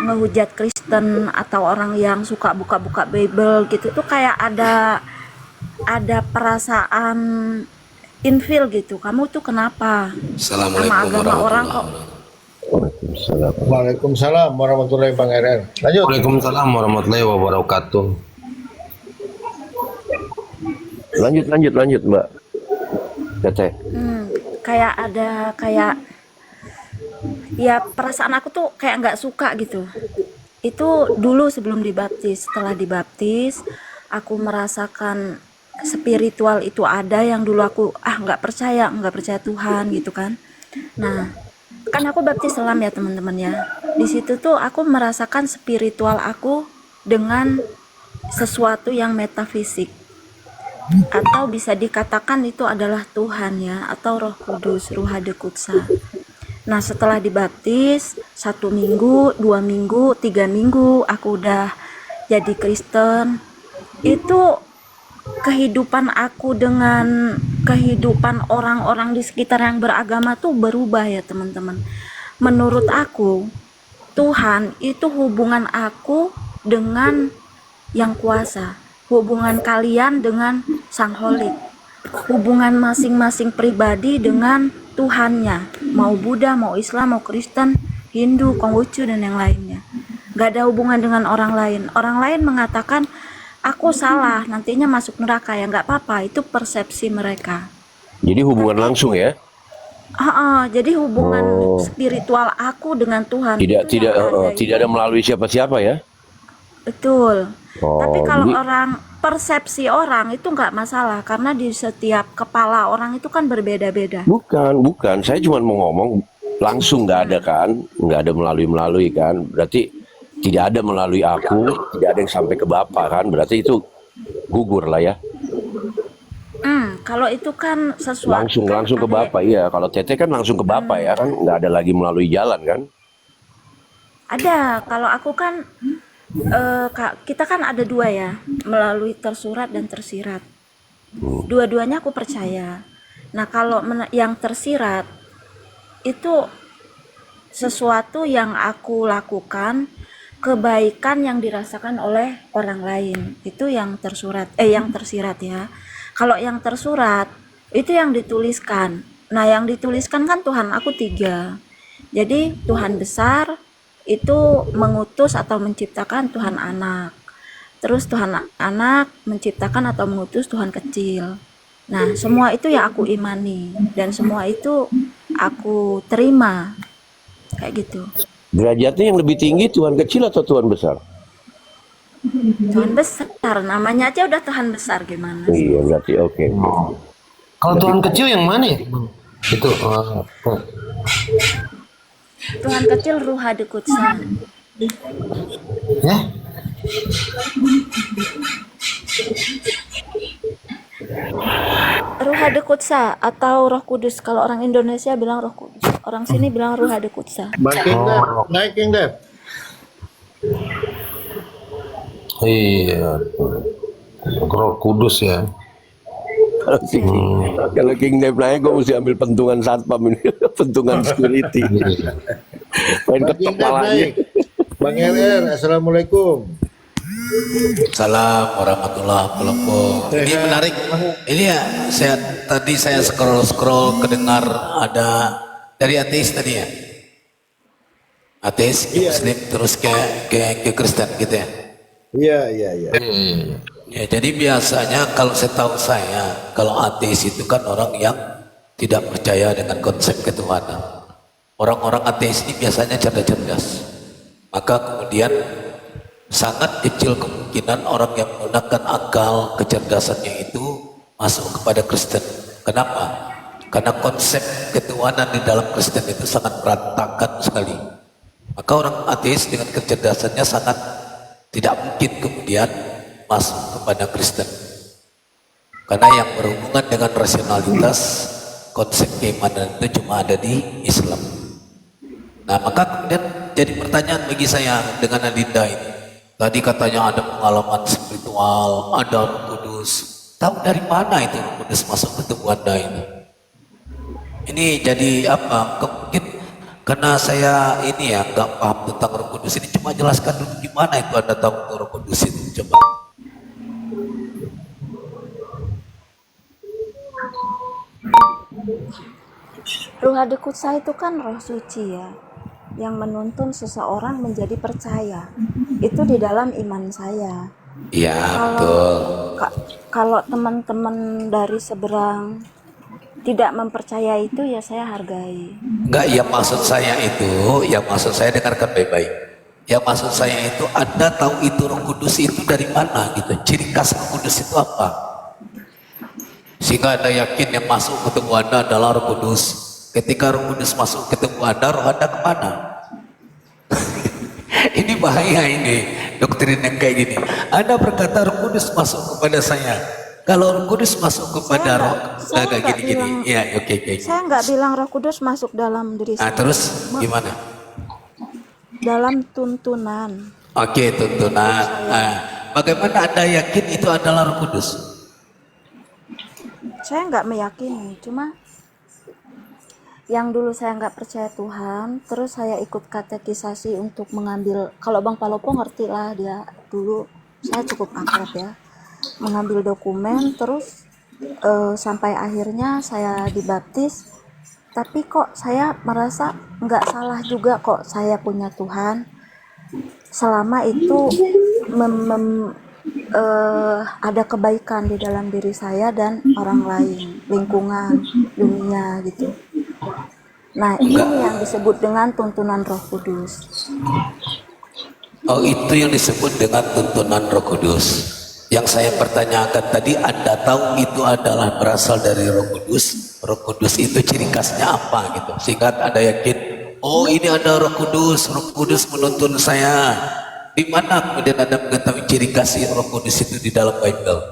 ngehujat Kristen atau orang yang suka buka-buka Bible gitu tuh kayak ada perasaan infil gitu. Kamu tuh kenapa sama Assalamualaikum agama orang warahmatullahi kok? wabarakatuh. Waalaikumsalam warahmatullahi wabarakatuh. Lanjut. Waalaikumsalam warahmatullahi wabarakatuh. Lanjut Mbak Tete. Kayak ya perasaan aku tuh kayak nggak suka gitu. Itu dulu sebelum dibaptis. Setelah dibaptis aku merasakan spiritual itu ada yang dulu aku nggak percaya Tuhan gitu kan. Nah, kan aku baptis selam ya teman-teman ya. Di situ tuh aku merasakan spiritual aku dengan sesuatu yang metafisik, atau bisa dikatakan itu adalah Tuhan ya, atau Roh Kudus, Ruha Dekutsa. Nah, setelah dibaptis 1 minggu, 2 minggu, 3 minggu aku udah jadi Kristen. Itu kehidupan aku dengan kehidupan orang-orang di sekitar yang beragama tuh berubah ya teman-teman. Menurut aku, Tuhan itu hubungan aku dengan yang kuasa, hubungan kalian dengan Sang Holik, hubungan masing-masing pribadi dengan Tuhannya, mau Buddha, mau Islam, mau Kristen, Hindu, Konghucu, dan yang lainnya. Gak ada hubungan dengan orang lain. Orang lain mengatakan aku salah, nantinya masuk neraka, ya nggak apa-apa, itu persepsi mereka. Jadi hubungan langsung ya? Jadi hubungan spiritual aku dengan Tuhan Tidak ada melalui siapa-siapa ya? betul. Tapi kalau jadi orang persepsi orang itu nggak masalah, karena di setiap kepala orang itu kan berbeda-beda. bukan. Saya cuma mau ngomong langsung nggak ada kan? Nggak ada melalui kan? Berarti tidak ada melalui aku, tidak ada yang sampai ke Bapak kan? Berarti itu gugur lah ya. Kalau itu kan sesuatu Langsung ke Bapak ya. Kalau Tete kan langsung ke Bapak ya kan? Nggak ada lagi melalui jalan kan? ada. Kalau aku kan kita kan ada dua ya, melalui tersurat dan tersirat. Dua-duanya aku percaya. Nah, kalau yang tersirat itu sesuatu yang aku lakukan, kebaikan yang dirasakan oleh orang lain, itu yang yang tersirat ya. Kalau yang tersurat itu yang dituliskan. Nah, yang dituliskan kan Tuhan aku 3. Jadi Tuhan besar itu mengutus atau menciptakan Tuhan anak. Terus Tuhan anak menciptakan atau mengutus Tuhan kecil. Nah, semua itu ya aku imani dan semua itu aku terima. Kayak gitu. Derajatnya yang lebih tinggi Tuhan kecil atau Tuhan besar? Tuhan besar, namanya aja udah Tuhan besar, gimana sih? Iya, berarti oke. Kalau Tuhan kecil yang mana ya, Bang? Itu Tuhan kecil Ruha Dekutsa. ya? Ruha Dekutsa atau Roh Kudus. Kalau orang Indonesia bilang Roh Kudus, orang sini bilang Ruha Dekutsa. Banting Dep, naikin Dep. Iya. Roh Kudus ya. Kalau King Dave naik, gue mesti ambil pentungan satpam ini, pentungan security. Main Banting ketok Dep malahnya. naik. Bang RR, assalamualaikum. Salam warahmatullahi wabarakatuh. Ini menarik. Ini ya, tadi saya scroll kedengar ada dari ateis tadi ya. Ateis, ke Muslim, terus ke Kristen gitu ya. Iya. Ya, jadi biasanya kalau setahu saya, kalau ateis itu kan orang yang tidak percaya dengan konsep ketuhanan. Orang-orang ateis ini biasanya cerdas-cerdas. Maka kemudian sangat kecil kemungkinan orang yang menggunakan akal kecerdasannya itu masuk kepada Kristen. Kenapa? Karena konsep ketuhanan di dalam Kristen itu sangat berantakan sekali. Maka orang ateis dengan kecerdasannya sangat tidak mungkin kemudian masuk kepada Kristen. Karena yang berhubungan dengan rasionalitas, konsep keimanan itu cuma ada di Islam. Nah, maka kemudian jadi pertanyaan bagi saya dengan Adinda ini. Tadi katanya ada pengalaman spiritual, ada Roh Kudus. Tahu dari mana itu Roh Kudus masuk ke tubuh Anda ini? Ini jadi apa? Mungkin Karena saya ini ya nggak paham tentang Roh Kudus ini, cuma jelaskan dulu gimana itu Anda tahu tentang Roh Kudus itu, coba. Ruh Hadekutsa itu kan roh suci ya, yang menuntun seseorang menjadi percaya. Itu di dalam iman saya. Iya, Kalau betul. kalau teman-teman dari seberang tidak mempercayai itu ya saya hargai. Enggak, yang maksud saya dengarkan baik-baik. Yang maksud saya itu Anda tahu itu Roh Kudus itu dari mana gitu. Ciri khas Roh Kudus itu apa? Sehingga Anda yakin yang masuk ke tubuh Anda adalah Roh Kudus. Ketika Roh Kudus masuk ke tubuh Anda, roh Anda kemana? Ini bahaya ini, doktrin yang kayak gini. Anda berkata Roh Kudus masuk kepada saya. Kalau Roh Kudus masuk kepada roh, Saya kayak nggak gini-gini. bilang Ya, oke, oke. saya nggak bilang Roh Kudus masuk dalam diri Nah, saya. terus gimana? Dalam tuntunan. Oke, tuntunan. Nah, bagaimana Anda yakin itu adalah Roh Kudus? Saya nggak meyakini, cuma yang dulu saya nggak percaya Tuhan, terus saya ikut katekisasi untuk mengambil, kalau Bang Palopo ngerti lah, dia dulu saya cukup akrab ya, mengambil dokumen, terus sampai akhirnya saya dibaptis. Tapi kok saya merasa nggak salah juga kok saya punya Tuhan, selama itu ada kebaikan di dalam diri saya dan orang lain, lingkungan, dunia gitu. Nah, ini yang disebut dengan tuntunan Roh Kudus. Oh, itu yang disebut dengan tuntunan Roh Kudus. Yang saya pertanyakan tadi, Anda tahu itu adalah berasal dari Roh Kudus. Roh Kudus itu ciri khasnya apa gitu, sehingga Anda yakin, oh ini ada Roh Kudus menuntun saya. Di mana kemudian Anda mengetahui ciri khas Roh Kudus itu di dalam Bible?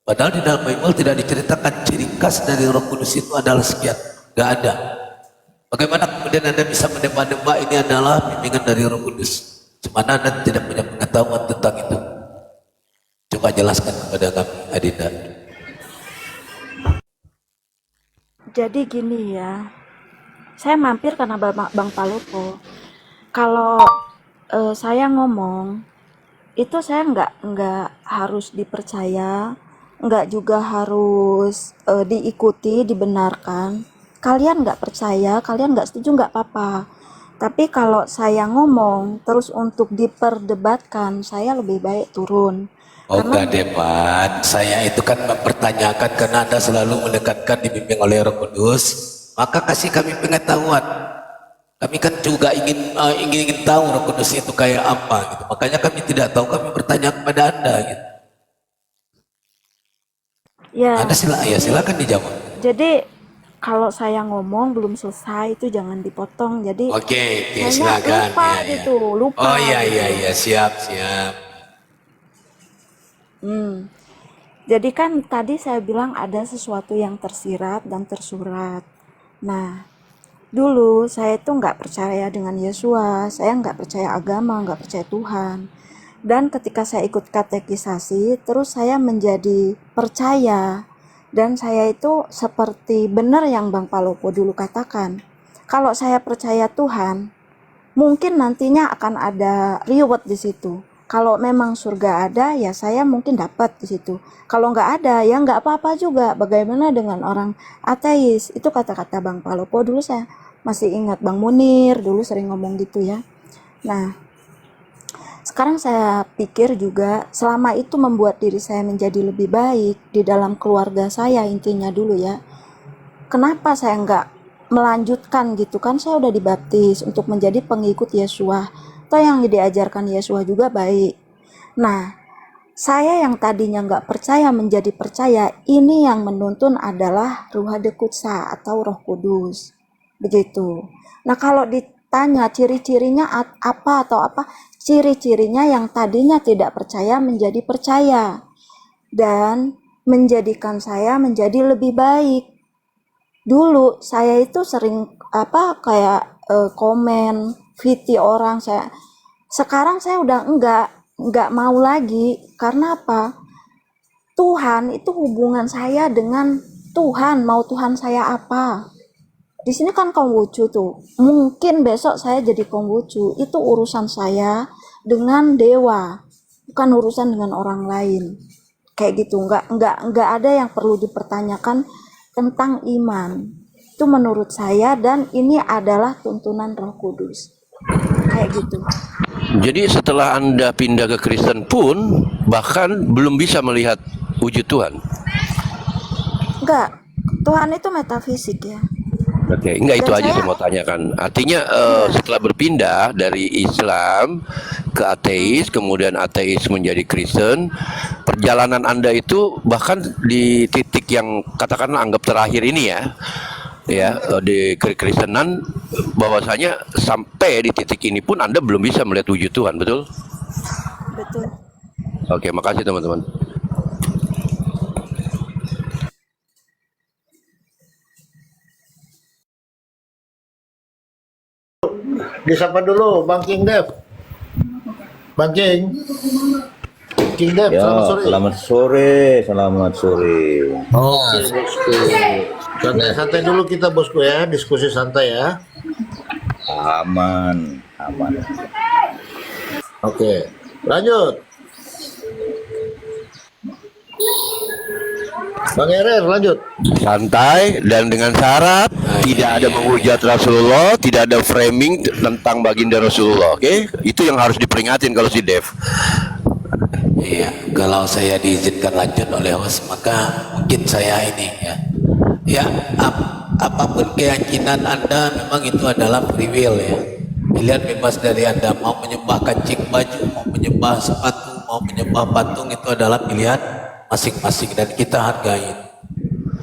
Padahal di dalam Bible tidak diceritakan ciri khas dari Roh Kudus itu adalah sekian, nggak ada. Bagaimana kemudian Anda bisa menebak-nebak ini adalah bimbingan dari Roh Kudus? Cuma Anda tidak punya pengetahuan tentang itu. Coba jelaskan kepada kami, Adinda. Jadi gini ya, saya mampir karena Bang Palopo. Kalau saya ngomong, itu saya nggak harus dipercaya, nggak juga harus diikuti, dibenarkan. Kalian nggak percaya, kalian nggak setuju, nggak apa-apa. Tapi kalau saya ngomong terus untuk diperdebatkan, saya lebih baik turun. Oh, Karena enggak debat. Saya itu kan mempertanyakan karena Anda selalu mendekatkan dibimbing oleh Roh Kudus. Maka kasih kami pengetahuan. Kami kan juga ingin tahu Roh Kudus itu kayak apa gitu. Makanya kami tidak tahu, kami bertanya kepada Anda gitu. ya, Anda silakan dijawab. jadi kalau saya ngomong belum selesai itu jangan dipotong. Jadi Oke, saya silakan. lupa Ya, ya. gitu, lupa. Oh iya gitu. iya siap. Jadi kan tadi saya bilang ada sesuatu yang tersirat dan tersurat. Nah, dulu saya itu nggak percaya dengan Yesua, saya nggak percaya agama, nggak percaya Tuhan. Dan ketika saya ikut katekisasi, terus saya menjadi percaya. Dan saya itu seperti benar yang Bang Palopo dulu katakan. Kalau saya percaya Tuhan, mungkin nantinya akan ada reward di situ. Kalau memang surga ada, ya saya mungkin dapat di situ. Kalau nggak ada, ya nggak apa-apa juga. Bagaimana dengan orang ateis? Itu kata-kata Bang Palopo dulu, saya masih ingat. Bang Munir dulu sering ngomong gitu ya. Nah, sekarang saya pikir juga selama itu membuat diri saya menjadi lebih baik di dalam keluarga saya, intinya dulu ya. Kenapa saya nggak melanjutkan gitu kan, saya udah dibaptis untuk menjadi pengikut Yesua. Toh yang diajarkan Yesua juga baik. Nah, saya yang tadinya nggak percaya menjadi percaya, ini yang menuntun adalah Ruh Hadekutsa atau Roh Kudus. Begitu. Nah, kalau ditanya ciri-cirinya apa atau apa, ciri-cirinya yang tadinya tidak percaya menjadi percaya dan menjadikan saya menjadi lebih baik. Dulu saya itu sering kayak komen VT orang, sekarang saya udah enggak mau lagi. Karena apa? Tuhan itu hubungan saya dengan Tuhan, mau Tuhan saya apa. di sini kan Konghucu tuh. Mungkin besok saya jadi Konghucu, itu urusan saya dengan dewa, bukan urusan dengan orang lain. Kayak gitu, nggak ada yang perlu dipertanyakan tentang iman. Itu menurut saya, dan ini adalah tuntunan Roh Kudus. Kayak gitu. Jadi setelah Anda pindah ke Kristen pun bahkan belum bisa melihat wujud Tuhan. Enggak, Tuhan itu metafisik ya. Oke, enggak itu Dan aja saya, saya mau tanyakan. Artinya setelah berpindah dari Islam ke ateis, kemudian ateis menjadi Kristen, perjalanan Anda itu bahkan di titik yang katakanlah anggap terakhir ini ya di kekristenan, bahwasanya sampai di titik ini pun Anda belum bisa melihat wujud Tuhan, betul? betul. Oke, makasih teman-teman. Disapa dulu Bang King Dev. Bang King. King Dev, Ya, selamat sore. selamat sore, selamat sore. Oke, bosku. Santai-santai dulu kita bosku ya, diskusi santai ya. Aman, aman. Oke, lanjut. Bang Erer, lanjut. Santai dan dengan syarat tidak ada menghujat Rasulullah, tidak ada framing tentang baginda Rasulullah. Oke, itu yang harus diperingatin kalau si Dev. Iya, kalau saya diizinkan lanjut oleh host, maka mungkin saya ini ya. Ya, apapun keyakinan Anda memang itu adalah free will ya. Pilihan bebas dari Anda, mau menyembah kancing baju, mau menyembah sepatu, mau menyembah patung, itu adalah pilihan masing-masing dan kita hargai.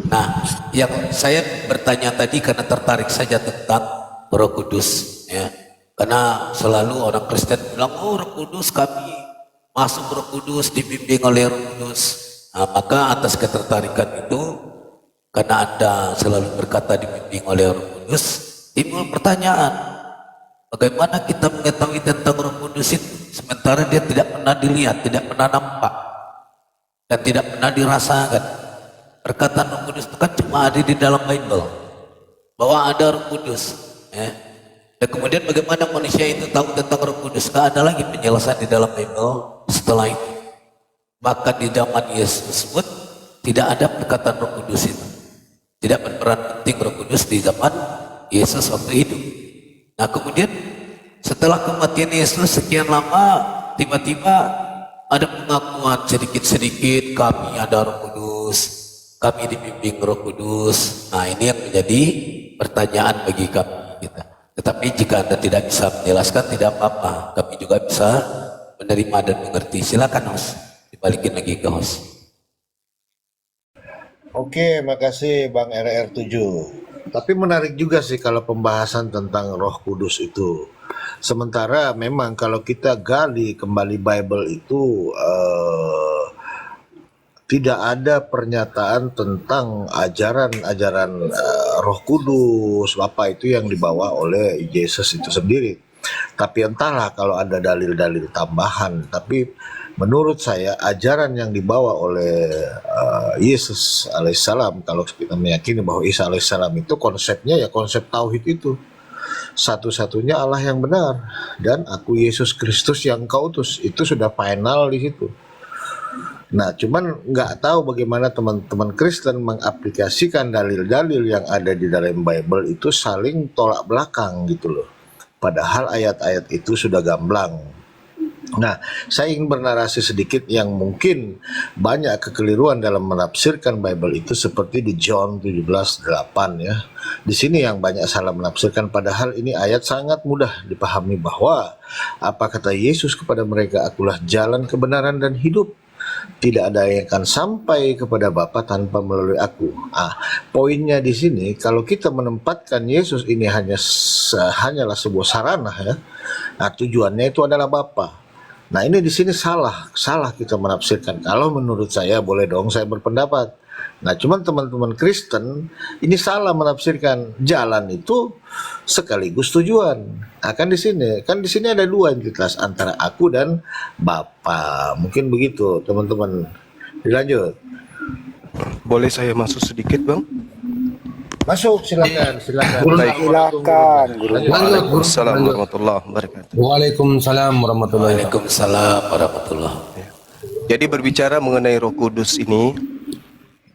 Nah, yang saya bertanya tadi karena tertarik saja tentang Roh Kudus ya. Karena selalu orang Kristen bilang, oh Roh Kudus kami masuk Roh Kudus, dibimbing oleh Roh Kudus. Nah, maka atas ketertarikan itu, karena Anda selalu berkata dibimbing oleh Roh Kudus, timbul pertanyaan, bagaimana kita mengetahui tentang Roh Kudus itu sementara dia tidak pernah dilihat, tidak pernah nampak, dan tidak pernah dirasakan. Perkataan Roh Kudus itu kan cuma ada di dalam Bible, bahwa ada Roh Kudus ya. Dan kemudian bagaimana manusia itu tahu tentang Roh Kudus? Tidak ada lagi penjelasan di dalam Bible setelah itu. Bahkan di zaman Yesus tersebut tidak ada perkataan Roh Kudus itu. Tidak berperan penting Roh Kudus di zaman Yesus waktu hidup. Nah kemudian setelah kematian Yesus sekian lama, tiba-tiba ada pengakuan sedikit-sedikit, kami ada Roh Kudus, kami dibimbing Roh Kudus. Nah ini yang menjadi pertanyaan bagi kami kita. Tetapi jika Anda tidak bisa menjelaskan, tidak apa-apa, kami juga bisa menerima dan mengerti. Silakan host, dibalikin lagi ke host. Oke, makasih Bang RR7. Tapi menarik juga sih kalau pembahasan tentang Roh Kudus itu. Sementara memang kalau kita gali kembali Bible itu tidak ada pernyataan tentang ajaran-ajaran Roh Kudus, apa itu yang dibawa oleh Yesus itu sendiri. Tapi entahlah kalau ada dalil-dalil tambahan. Tapi menurut saya ajaran yang dibawa oleh Yesus alaihissalam, kalau kita meyakini bahwa Isa alaihissalam itu konsepnya ya konsep tauhid itu. Satu-satunya Allah yang benar dan aku Yesus Kristus yang kau utus, itu sudah final di situ. Nah, cuman nggak tahu bagaimana teman-teman Kristen mengaplikasikan dalil-dalil yang ada di dalam Bible itu saling tolak belakang gitu loh. Padahal ayat-ayat itu sudah gamblang. Nah, saya ingin bernarasi sedikit yang mungkin banyak kekeliruan dalam menafsirkan Bible itu seperti di John 17:8 ya. Di sini yang banyak salah menafsirkan, padahal ini ayat sangat mudah dipahami bahwa apa kata Yesus kepada mereka, akulah jalan kebenaran dan hidup. Tidak ada yang akan sampai kepada Bapa tanpa melalui aku. Poinnya di sini kalau kita menempatkan Yesus ini hanyalah sebuah sarana ya. Nah, tujuannya itu adalah Bapa. Nah, ini di sini salah kita menafsirkan. Kalau menurut saya boleh dong saya berpendapat. Nah, cuman teman-teman Kristen ini salah menafsirkan jalan itu sekaligus tujuan. Nah, kan di sini ada dua entitas antara aku dan Bapa. Mungkin begitu, teman-teman. Dilanjut. Boleh saya masuk sedikit, Bang? Masuk, silakan, silakan. Baik. Silakan, Guru. Waalaikumsalam warahmatullahi wabarakatuh. Waalaikumsalam warahmatullahi wabarakatuh. Waalaikumsalam warahmatullahi. Jadi berbicara mengenai Roh Kudus ini,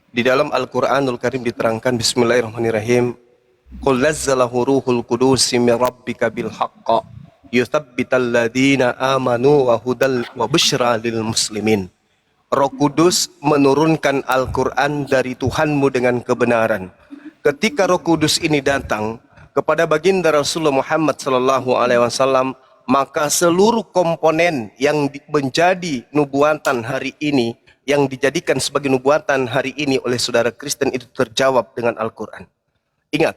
di dalam Al-Qur'anul Karim diterangkan bismillahirrahmanirrahim. Qul nazzalahu ruhul qudus min rabbika bil haqq yuthabbital ladzina amanu wa hudal wa busyra lil muslimin. Roh Kudus menurunkan Al-Qur'an dari Tuhanmu dengan kebenaran. Ketika Roh Kudus ini datang kepada baginda Rasulullah Muhammad sallallahu alaihi wasallam, maka seluruh komponen yang menjadi nubuatan hari ini, yang dijadikan sebagai nubuatan hari ini oleh saudara Kristen itu terjawab dengan Al-Quran. Ingat,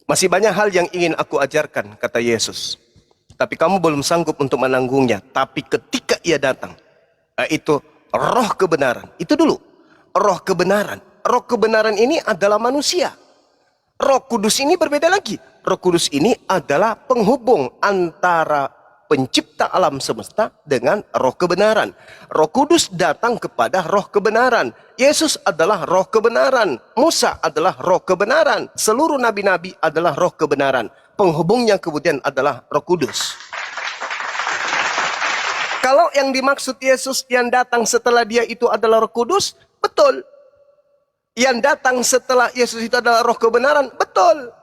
masih banyak hal yang ingin aku ajarkan, kata Yesus. Tapi kamu belum sanggup untuk menanggungnya. Tapi ketika ia datang, itu roh kebenaran. Itu dulu, roh kebenaran. Roh kebenaran ini adalah manusia. Roh Kudus ini berbeda lagi. Roh Kudus ini adalah penghubung antara pencipta alam semesta dengan roh kebenaran. Roh Kudus datang kepada roh kebenaran. Yesus adalah roh kebenaran. Musa adalah roh kebenaran. Seluruh nabi-nabi adalah roh kebenaran. Penghubungnya kemudian adalah Roh Kudus. Kalau yang dimaksud Yesus yang datang setelah dia itu adalah Roh Kudus, betul. Yang datang setelah Yesus itu adalah roh kebenaran, betul.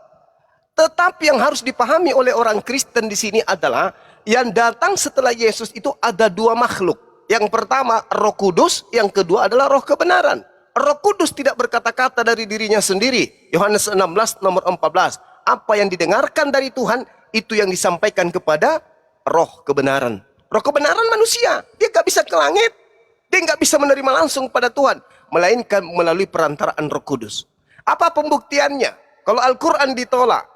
Tetapi yang harus dipahami oleh orang Kristen di sini adalah yang datang setelah Yesus itu ada dua makhluk. Yang pertama Roh Kudus, yang kedua adalah roh kebenaran. Roh Kudus tidak berkata-kata dari dirinya sendiri. Yohanes 16 nomor 14. Apa yang didengarkan dari Tuhan itu yang disampaikan kepada roh kebenaran. Roh kebenaran manusia, dia gak bisa ke langit. Dia gak bisa menerima langsung pada Tuhan, melainkan melalui perantaraan Roh Kudus. Apa pembuktiannya? Kalau Al-Quran ditolak,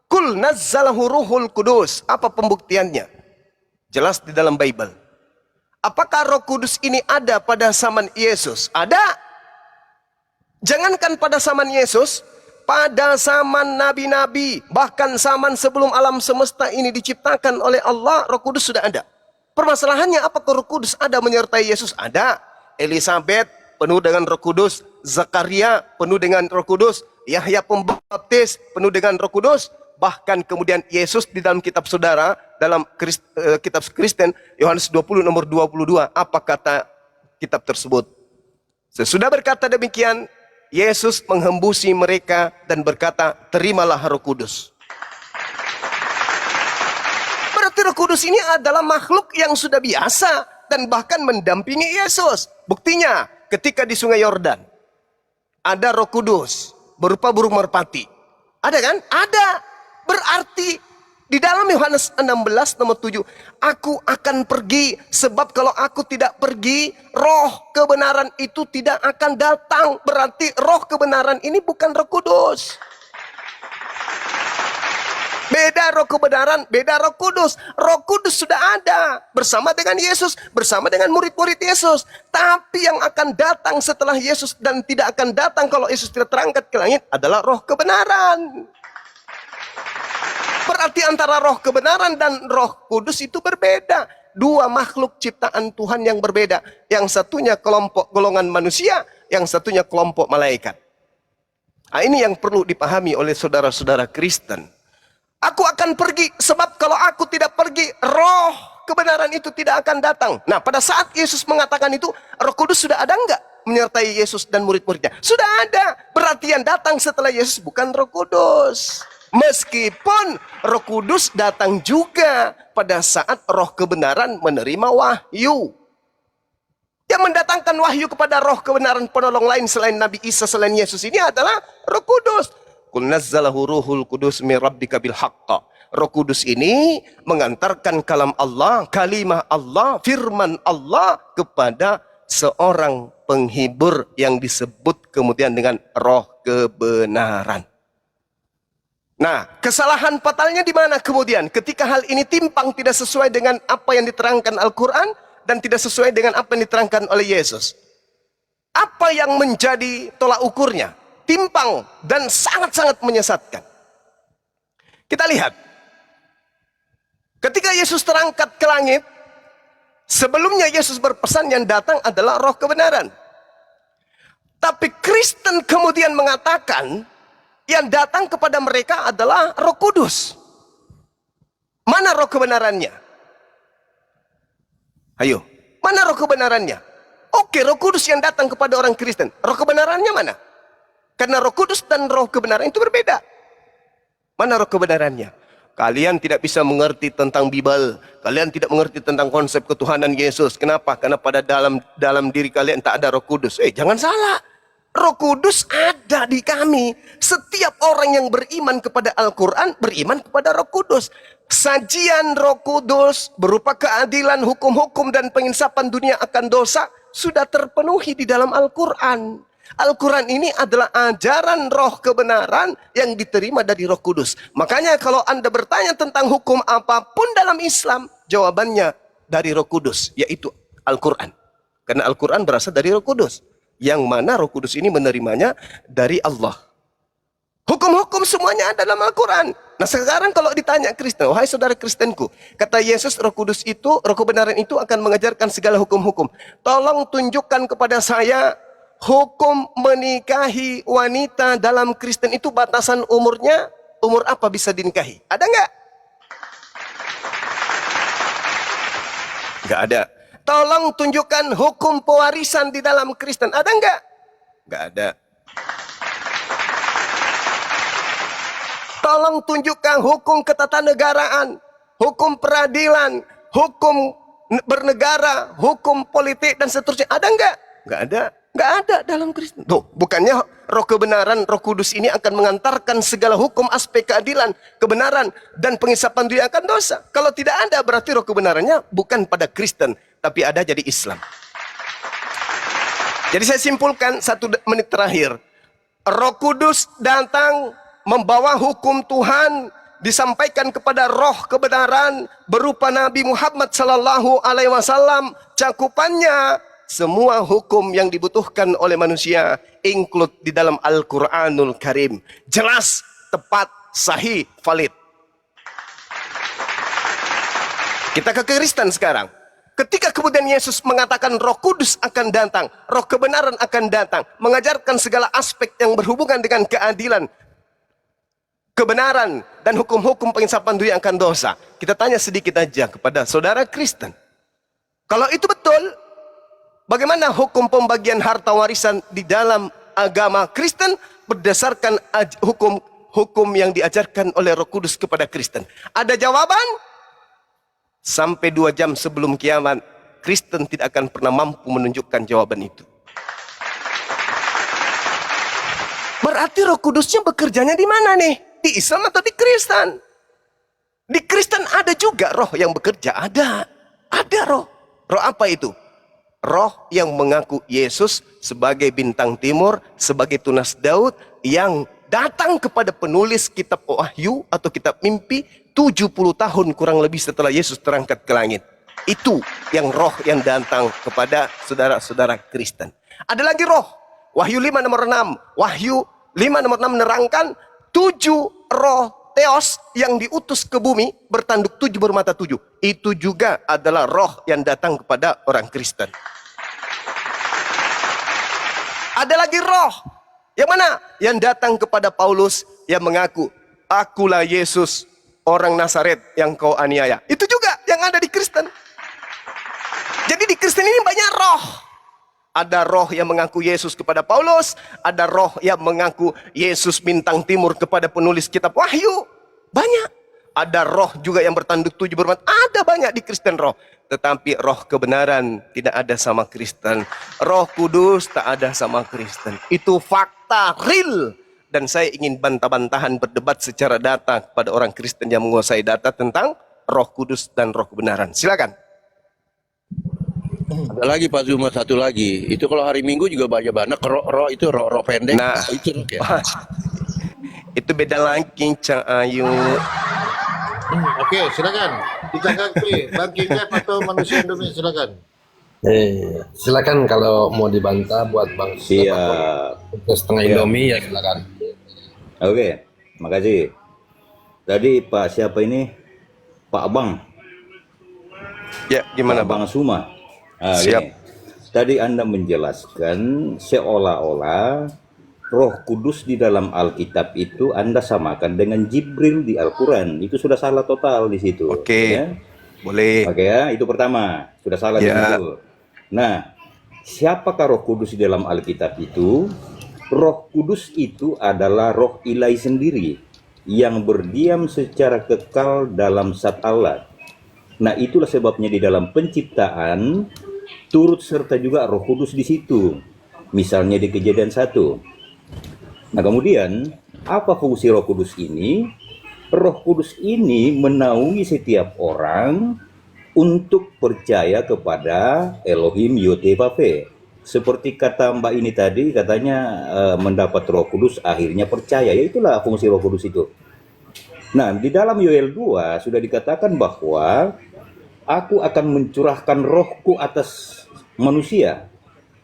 Kul nazzalahu ruhul kudus. Apa pembuktiannya? Jelas di dalam Bible. Apakah Roh Kudus ini ada pada zaman Yesus? Ada. Jangankan pada zaman Yesus, pada zaman nabi-nabi, bahkan zaman sebelum alam semesta ini diciptakan oleh Allah, Roh Kudus sudah ada. Permasalahannya apakah Roh Kudus ada menyertai Yesus? Ada. Elizabeth penuh dengan Roh Kudus, Zakaria penuh dengan Roh Kudus, Yahya Pembaptis penuh dengan Roh Kudus. Bahkan kemudian Yesus di dalam kitab saudara, dalam kitab Kristen, Yohanes 20 nomor 22, apa kata kitab tersebut? Sesudah berkata demikian, Yesus menghembusi mereka dan berkata, terimalah Roh Kudus. Berarti Roh Kudus ini adalah makhluk yang sudah biasa dan bahkan mendampingi Yesus. Buktinya, ketika di Sungai Yordan, ada Roh Kudus berupa burung merpati. Ada kan? Ada. Berarti di dalam Yohanes 16 nomor 7, aku akan pergi, sebab kalau aku tidak pergi, roh kebenaran itu tidak akan datang. Berarti roh kebenaran ini bukan Roh Kudus. Beda roh kebenaran, beda Roh Kudus. Roh Kudus sudah ada bersama dengan Yesus, bersama dengan murid-murid Yesus. Tapi yang akan datang setelah Yesus dan tidak akan datang kalau Yesus tidak terangkat ke langit adalah roh kebenaran. Berarti antara roh kebenaran dan Roh Kudus itu berbeda. Dua makhluk ciptaan Tuhan yang berbeda. Yang satunya kelompok golongan manusia, yang satunya kelompok malaikat. Nah, ini yang perlu dipahami oleh saudara-saudara Kristen. Aku akan pergi, sebab kalau aku tidak pergi, roh kebenaran itu tidak akan datang. Nah, pada saat Yesus mengatakan itu, Roh Kudus sudah ada enggak menyertai Yesus dan murid-muridnya? Sudah ada. Berarti yang datang setelah Yesus bukan Roh Kudus. Meskipun Roh Kudus datang juga pada saat roh kebenaran menerima wahyu. Yang mendatangkan wahyu kepada roh kebenaran penolong lain selain Nabi Isa, selain Yesus ini adalah Roh Kudus. Qul nazzalahu ruhul kudus min rabbika bil haqq. Roh Kudus ini mengantarkan kalam Allah, kalimah Allah, firman Allah kepada seorang penghibur yang disebut kemudian dengan roh kebenaran. Nah, kesalahan fatalnya di mana kemudian? Ketika hal ini timpang, tidak sesuai dengan apa yang diterangkan Al-Quran dan tidak sesuai dengan apa yang diterangkan oleh Yesus. Apa yang menjadi tolak ukurnya? Timpang dan sangat-sangat menyesatkan. Kita lihat. Ketika Yesus terangkat ke langit, sebelumnya Yesus berpesan yang datang adalah roh kebenaran. Tapi Kristen kemudian mengatakan, yang datang kepada mereka adalah Roh Kudus. Mana roh kebenarannya? Ayo, mana roh kebenarannya? Oke, Roh Kudus yang datang kepada orang Kristen. Roh kebenarannya mana? Karena Roh Kudus dan roh kebenaran itu berbeda. Mana roh kebenarannya? Kalian tidak bisa mengerti tentang Bible. Kalian tidak mengerti tentang konsep ketuhanan Yesus. Kenapa? Karena pada dalam diri kalian tak ada Roh Kudus. Jangan salah. Roh Kudus ada di kami. Setiap orang yang beriman kepada Al-Quran, beriman kepada Roh Kudus. Sajian Roh Kudus berupa keadilan, hukum-hukum, dan penginsapan dunia akan dosa sudah terpenuhi di dalam Al-Quran. Al-Quran ini adalah ajaran roh kebenaran yang diterima dari Roh Kudus. Makanya kalau Anda bertanya tentang hukum apapun dalam Islam, jawabannya dari Roh Kudus, yaitu Al-Quran. Karena Al-Quran berasal dari Roh Kudus. Yang mana Roh Kudus ini menerimanya dari Allah. Hukum-hukum semuanya ada dalam Al-Quran. Nah sekarang kalau ditanya Kristen, wahai saudara Kristenku, kata Yesus, Roh Kudus itu, roh kebenaran itu akan mengajarkan segala hukum-hukum. Tolong tunjukkan kepada saya hukum menikahi wanita dalam Kristen itu batasan umurnya, umur apa bisa dinikahi? Ada nggak? Nggak ada. Tolong tunjukkan hukum pewarisan di dalam Kristen. Ada nggak? Nggak ada. Tolong tunjukkan hukum ketatanegaraan, hukum peradilan, hukum bernegara, hukum politik, dan seterusnya. Ada nggak? Nggak ada. Nggak ada dalam Kristen. Tuh, bukannya roh kebenaran, Roh Kudus ini akan mengantarkan segala hukum, aspek keadilan, kebenaran, dan pengisapan dunia akan dosa. Kalau tidak ada, berarti roh kebenarannya bukan pada Kristen, tapi ada jadi Islam. Jadi saya simpulkan 1 menit terakhir. Roh Kudus datang membawa hukum Tuhan, disampaikan kepada roh kebenaran berupa Nabi Muhammad sallallahu alaihi wasallam. Cakupannya semua hukum yang dibutuhkan oleh manusia include di dalam Al-Quranul Karim. Jelas, tepat, sahih, valid. Kita ke Kristen sekarang. Ketika kemudian Yesus mengatakan Roh Kudus akan datang, roh kebenaran akan datang, mengajarkan segala aspek yang berhubungan dengan keadilan, kebenaran, dan hukum-hukum penginsapan dunia akan dosa. Kita tanya sedikit aja kepada saudara Kristen. Kalau itu betul, bagaimana hukum pembagian harta warisan di dalam agama Kristen berdasarkan hukum yang diajarkan oleh Roh Kudus kepada Kristen? Ada jawaban? Sampai 2 jam sebelum kiamat, Kristen tidak akan pernah mampu menunjukkan jawaban itu. Berarti Roh Kudusnya bekerjanya di mana nih? Di Islam atau di Kristen? Di Kristen ada juga roh yang bekerja. Ada roh. Roh apa itu? Roh yang mengaku Yesus sebagai bintang timur, sebagai tunas Daud, yang datang kepada penulis kitab Wahyu atau kitab mimpi 70 tahun kurang lebih setelah Yesus terangkat ke langit. Itu yang roh yang datang kepada saudara-saudara Kristen. Ada lagi roh. Wahyu 5 nomor 6. Wahyu 5 nomor 6 menerangkan 7 roh Theos yang diutus ke bumi bertanduk 7 bermata 7. Itu juga adalah roh yang datang kepada orang Kristen. Ada lagi roh. Yang mana? Yang datang kepada Paulus yang mengaku, akulah Yesus orang Nazaret yang kau aniaya. Itu juga yang ada di Kristen. Jadi di Kristen ini banyak roh. Ada roh yang mengaku Yesus kepada Paulus. Ada roh yang mengaku Yesus bintang timur kepada penulis kitab Wahyu. Banyak. Ada roh juga yang bertanduk 7 bermata. Ada banyak di Kristen roh. Tetapi roh kebenaran tidak ada sama Kristen. Roh Kudus tak ada sama Kristen. Itu fakta real. Dan saya ingin bantah-bantahan berdebat secara data kepada orang Kristen yang menguasai data tentang Roh Kudus dan roh kebenaran. Silakan. Ada lagi Pak Zuma, satu lagi. Itu kalau hari Minggu juga banyak roh itu roh pendek. Nah, itu roh ya. Itu beda lagi, Cak Ayu. Oke, silakan. Ditanggapi Bang Kingap atau manusia Indonesia, silakan. Silakan kalau mau dibantah buat Bang Siap. setengah Indomie ya silakan. Oke, makasih. Tadi Pak siapa ini? Pak Abang. Ya, gimana Pak Bang? Bang Suma. Siap. Gini. Tadi Anda menjelaskan seolah-olah Roh Kudus di dalam Alkitab itu Anda samakan dengan Jibril di Al-Quran. Itu sudah salah total di situ. Oke, Ya. boleh. Oke ya, itu pertama. Sudah salah di Ya. situ. Nah, siapakah Roh Kudus di dalam Alkitab itu? Roh Kudus itu adalah roh ilahi sendiri yang berdiam secara kekal dalam zat Allah. Nah, itulah sebabnya di dalam penciptaan turut serta juga Roh Kudus di situ. Misalnya di Kejadian 1. Nah, kemudian apa fungsi Roh Kudus ini? Roh Kudus ini menaungi setiap orang untuk percaya kepada Elohim Yotevave. Seperti kata Mbak ini tadi, katanya mendapat Roh Kudus akhirnya percaya. Ya, itulah fungsi Roh Kudus itu. Nah, di dalam Yoel 2 sudah dikatakan bahwa aku akan mencurahkan rohku atas manusia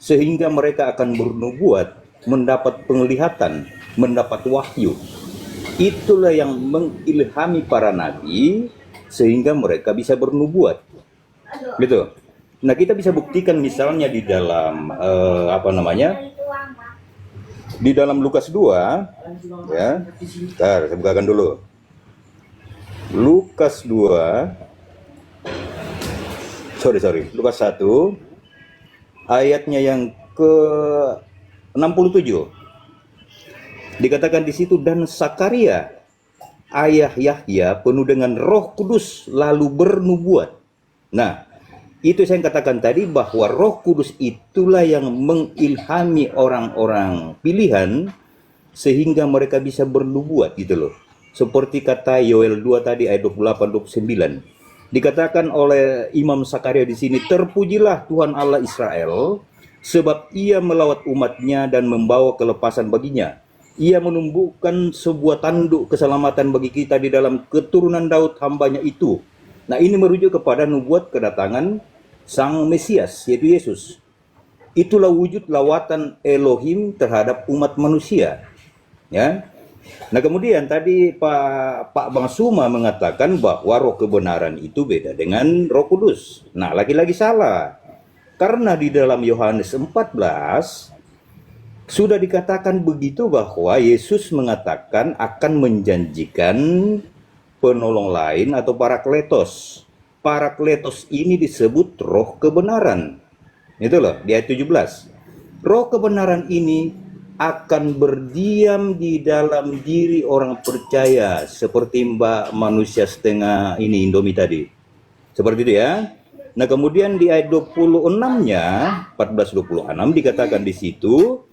sehingga mereka akan bernubuat, mendapat penglihatan, mendapat wahyu. Itulah yang mengilhami para nabi sehingga mereka bisa bernubuat. Gitu. Nah, kita bisa buktikan misalnya di dalam di dalam Lukas 2 ya. Bentar, saya bukakan dulu. Lukas 2 Lukas 1 ayatnya yang ke 67. Dikatakan di situ, dan Sakaria ayah Yahya penuh dengan Roh Kudus lalu bernubuat. Nah, itu saya katakan tadi bahwa Roh Kudus itulah yang mengilhami orang-orang pilihan sehingga mereka bisa bernubuat gitu loh. Seperti kata Yoel 2 tadi ayat 28-29. Dikatakan oleh Imam Sakaria di sini, terpujilah Tuhan Allah Israel, sebab ia melawat umatnya dan membawa kelepasan baginya. Ia menumbuhkan sebuah tanduk keselamatan bagi kita di dalam keturunan Daud hambanya itu. Nah, ini merujuk kepada nubuat kedatangan Sang Mesias, yaitu Yesus. Itulah wujud lawatan Elohim terhadap umat manusia. Ya. Nah, kemudian tadi Pak Bang Suma mengatakan bahwa roh kebenaran itu beda dengan Roh Kudus. Nah, lagi-lagi salah. Karena di dalam Yohanes 14 sudah dikatakan begitu bahwa Yesus mengatakan akan menjanjikan penolong lain atau Parakletos. Parakletos ini disebut roh kebenaran. Itu loh, di ayat 17. Roh kebenaran ini akan berdiam di dalam diri orang percaya, seperti Mbak manusia setengah ini Indomie tadi. Seperti itu ya. Nah, kemudian di ayat 26-nya, 14-26 dikatakan di situ,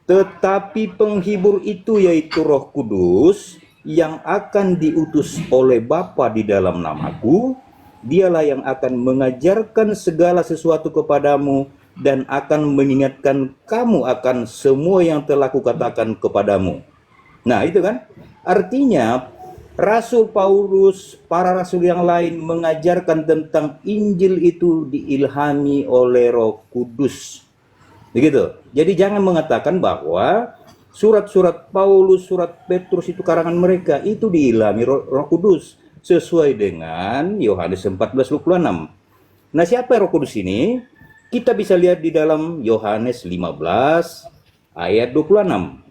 tetapi penghibur itu yaitu Roh Kudus yang akan diutus oleh Bapa di dalam namaku, dialah yang akan mengajarkan segala sesuatu kepadamu dan akan mengingatkan kamu akan semua yang telah kukatakan kepadamu. Nah, itu kan artinya Rasul Paulus, para rasul yang lain mengajarkan tentang Injil itu diilhami oleh Roh Kudus. Begitu. Jadi jangan mengatakan bahwa surat-surat Paulus, surat Petrus itu karangan mereka, itu diilhami Roh Kudus sesuai dengan Yohanes 14:26. Nah, siapa Roh Kudus ini? Kita bisa lihat di dalam Yohanes 15 ayat 26.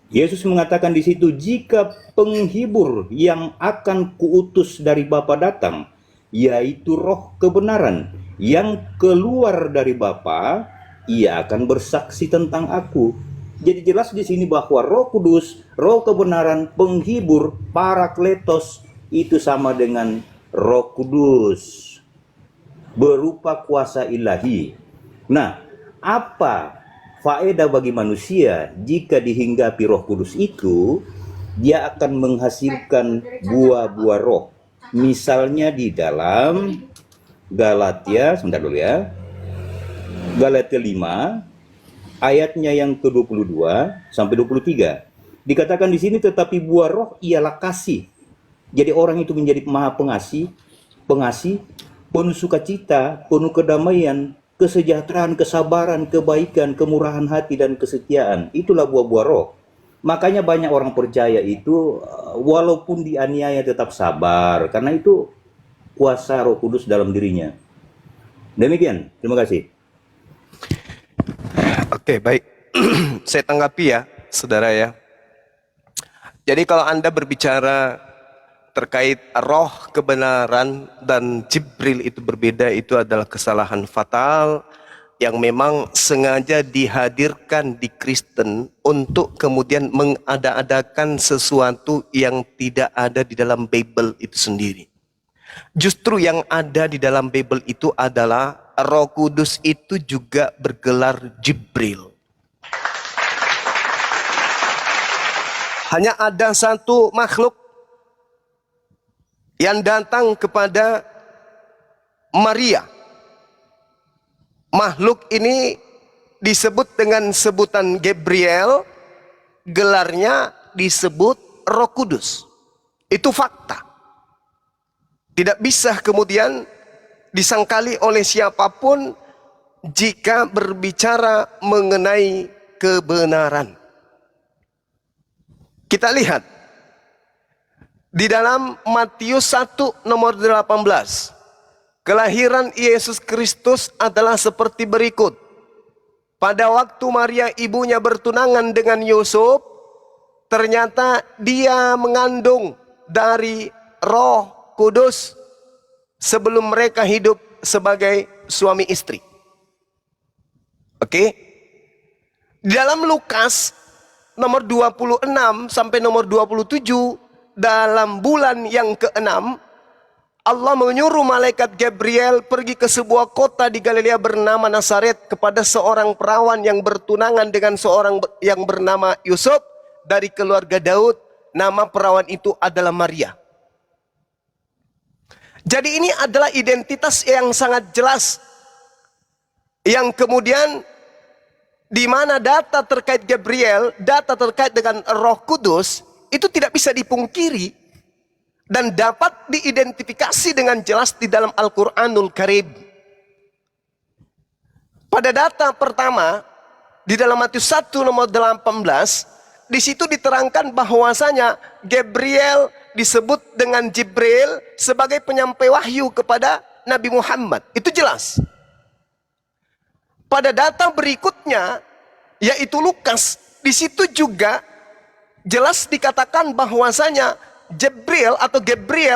Yesus mengatakan di situ, jika penghibur yang akan kuutus dari Bapa datang, yaitu Roh kebenaran yang keluar dari Bapa, ia akan bersaksi tentang aku. Jadi jelas di sini bahwa Roh Kudus, Roh kebenaran, penghibur, Parakletos itu sama dengan Roh Kudus, berupa kuasa ilahi. Nah, apa faedah bagi manusia jika dihinggapi Roh Kudus itu? Dia akan menghasilkan buah-buah roh. Misalnya di dalam Galatia, sebentar dulu ya. Galatia 5 ayatnya yang ke-22 sampai 23. Dikatakan di sini, tetapi buah roh ialah kasih. Jadi orang itu menjadi maha pengasih, penuh sukacita, penuh kedamaian, kesejahteraan, kesabaran, kebaikan, kemurahan hati, dan kesetiaan. Itulah buah-buah roh. Makanya banyak orang percaya itu walaupun dianiaya tetap sabar, karena itu kuasa Roh Kudus dalam dirinya. Demikian, terima kasih. Oke, baik. Saya tanggapi ya. saudara ya. Jadi kalau Anda berbicara terkait roh kebenaran dan Jibril itu berbeda, itu adalah kesalahan fatal yang memang sengaja dihadirkan di Kristen untuk kemudian mengada-adakan sesuatu yang tidak ada di dalam Bible itu sendiri. Justru yang ada di dalam Bible itu adalah Roh Kudus itu juga bergelar Jibril. Hanya ada satu makhluk yang datang kepada Maria. Makhluk ini disebut dengan sebutan Gabriel, gelarnya disebut Roh Kudus. Itu fakta. Tidak bisa kemudian disangkali oleh siapapun jika berbicara mengenai kebenaran. Kita lihat di dalam Matius 1 nomor 18. Kelahiran Yesus Kristus adalah seperti berikut. Pada waktu Maria ibunya bertunangan dengan Yusuf, ternyata dia mengandung dari Roh Kudus sebelum mereka hidup sebagai suami istri. Oke? Di dalam Lukas nomor 26 sampai nomor 27, dalam bulan yang ke-6, Allah menyuruh malaikat Gabriel pergi ke sebuah kota di Galilea bernama Nazaret kepada seorang perawan yang bertunangan dengan seorang yang bernama Yusuf dari keluarga Daud. Nama perawan itu adalah Maria. Jadi ini adalah identitas yang sangat jelas, yang kemudian di mana data terkait Gabriel, data terkait dengan Roh Kudus itu tidak bisa dipungkiri dan dapat diidentifikasi dengan jelas di dalam Al-Qur'anul Karim. Pada data pertama di dalam Matius 1 nomor 18, di situ diterangkan bahwasanya Gabriel disebut dengan Jibril sebagai penyampai wahyu kepada Nabi Muhammad. Itu jelas. Pada data berikutnya, yaitu Lukas, di situ juga jelas dikatakan bahwasanya Gabriel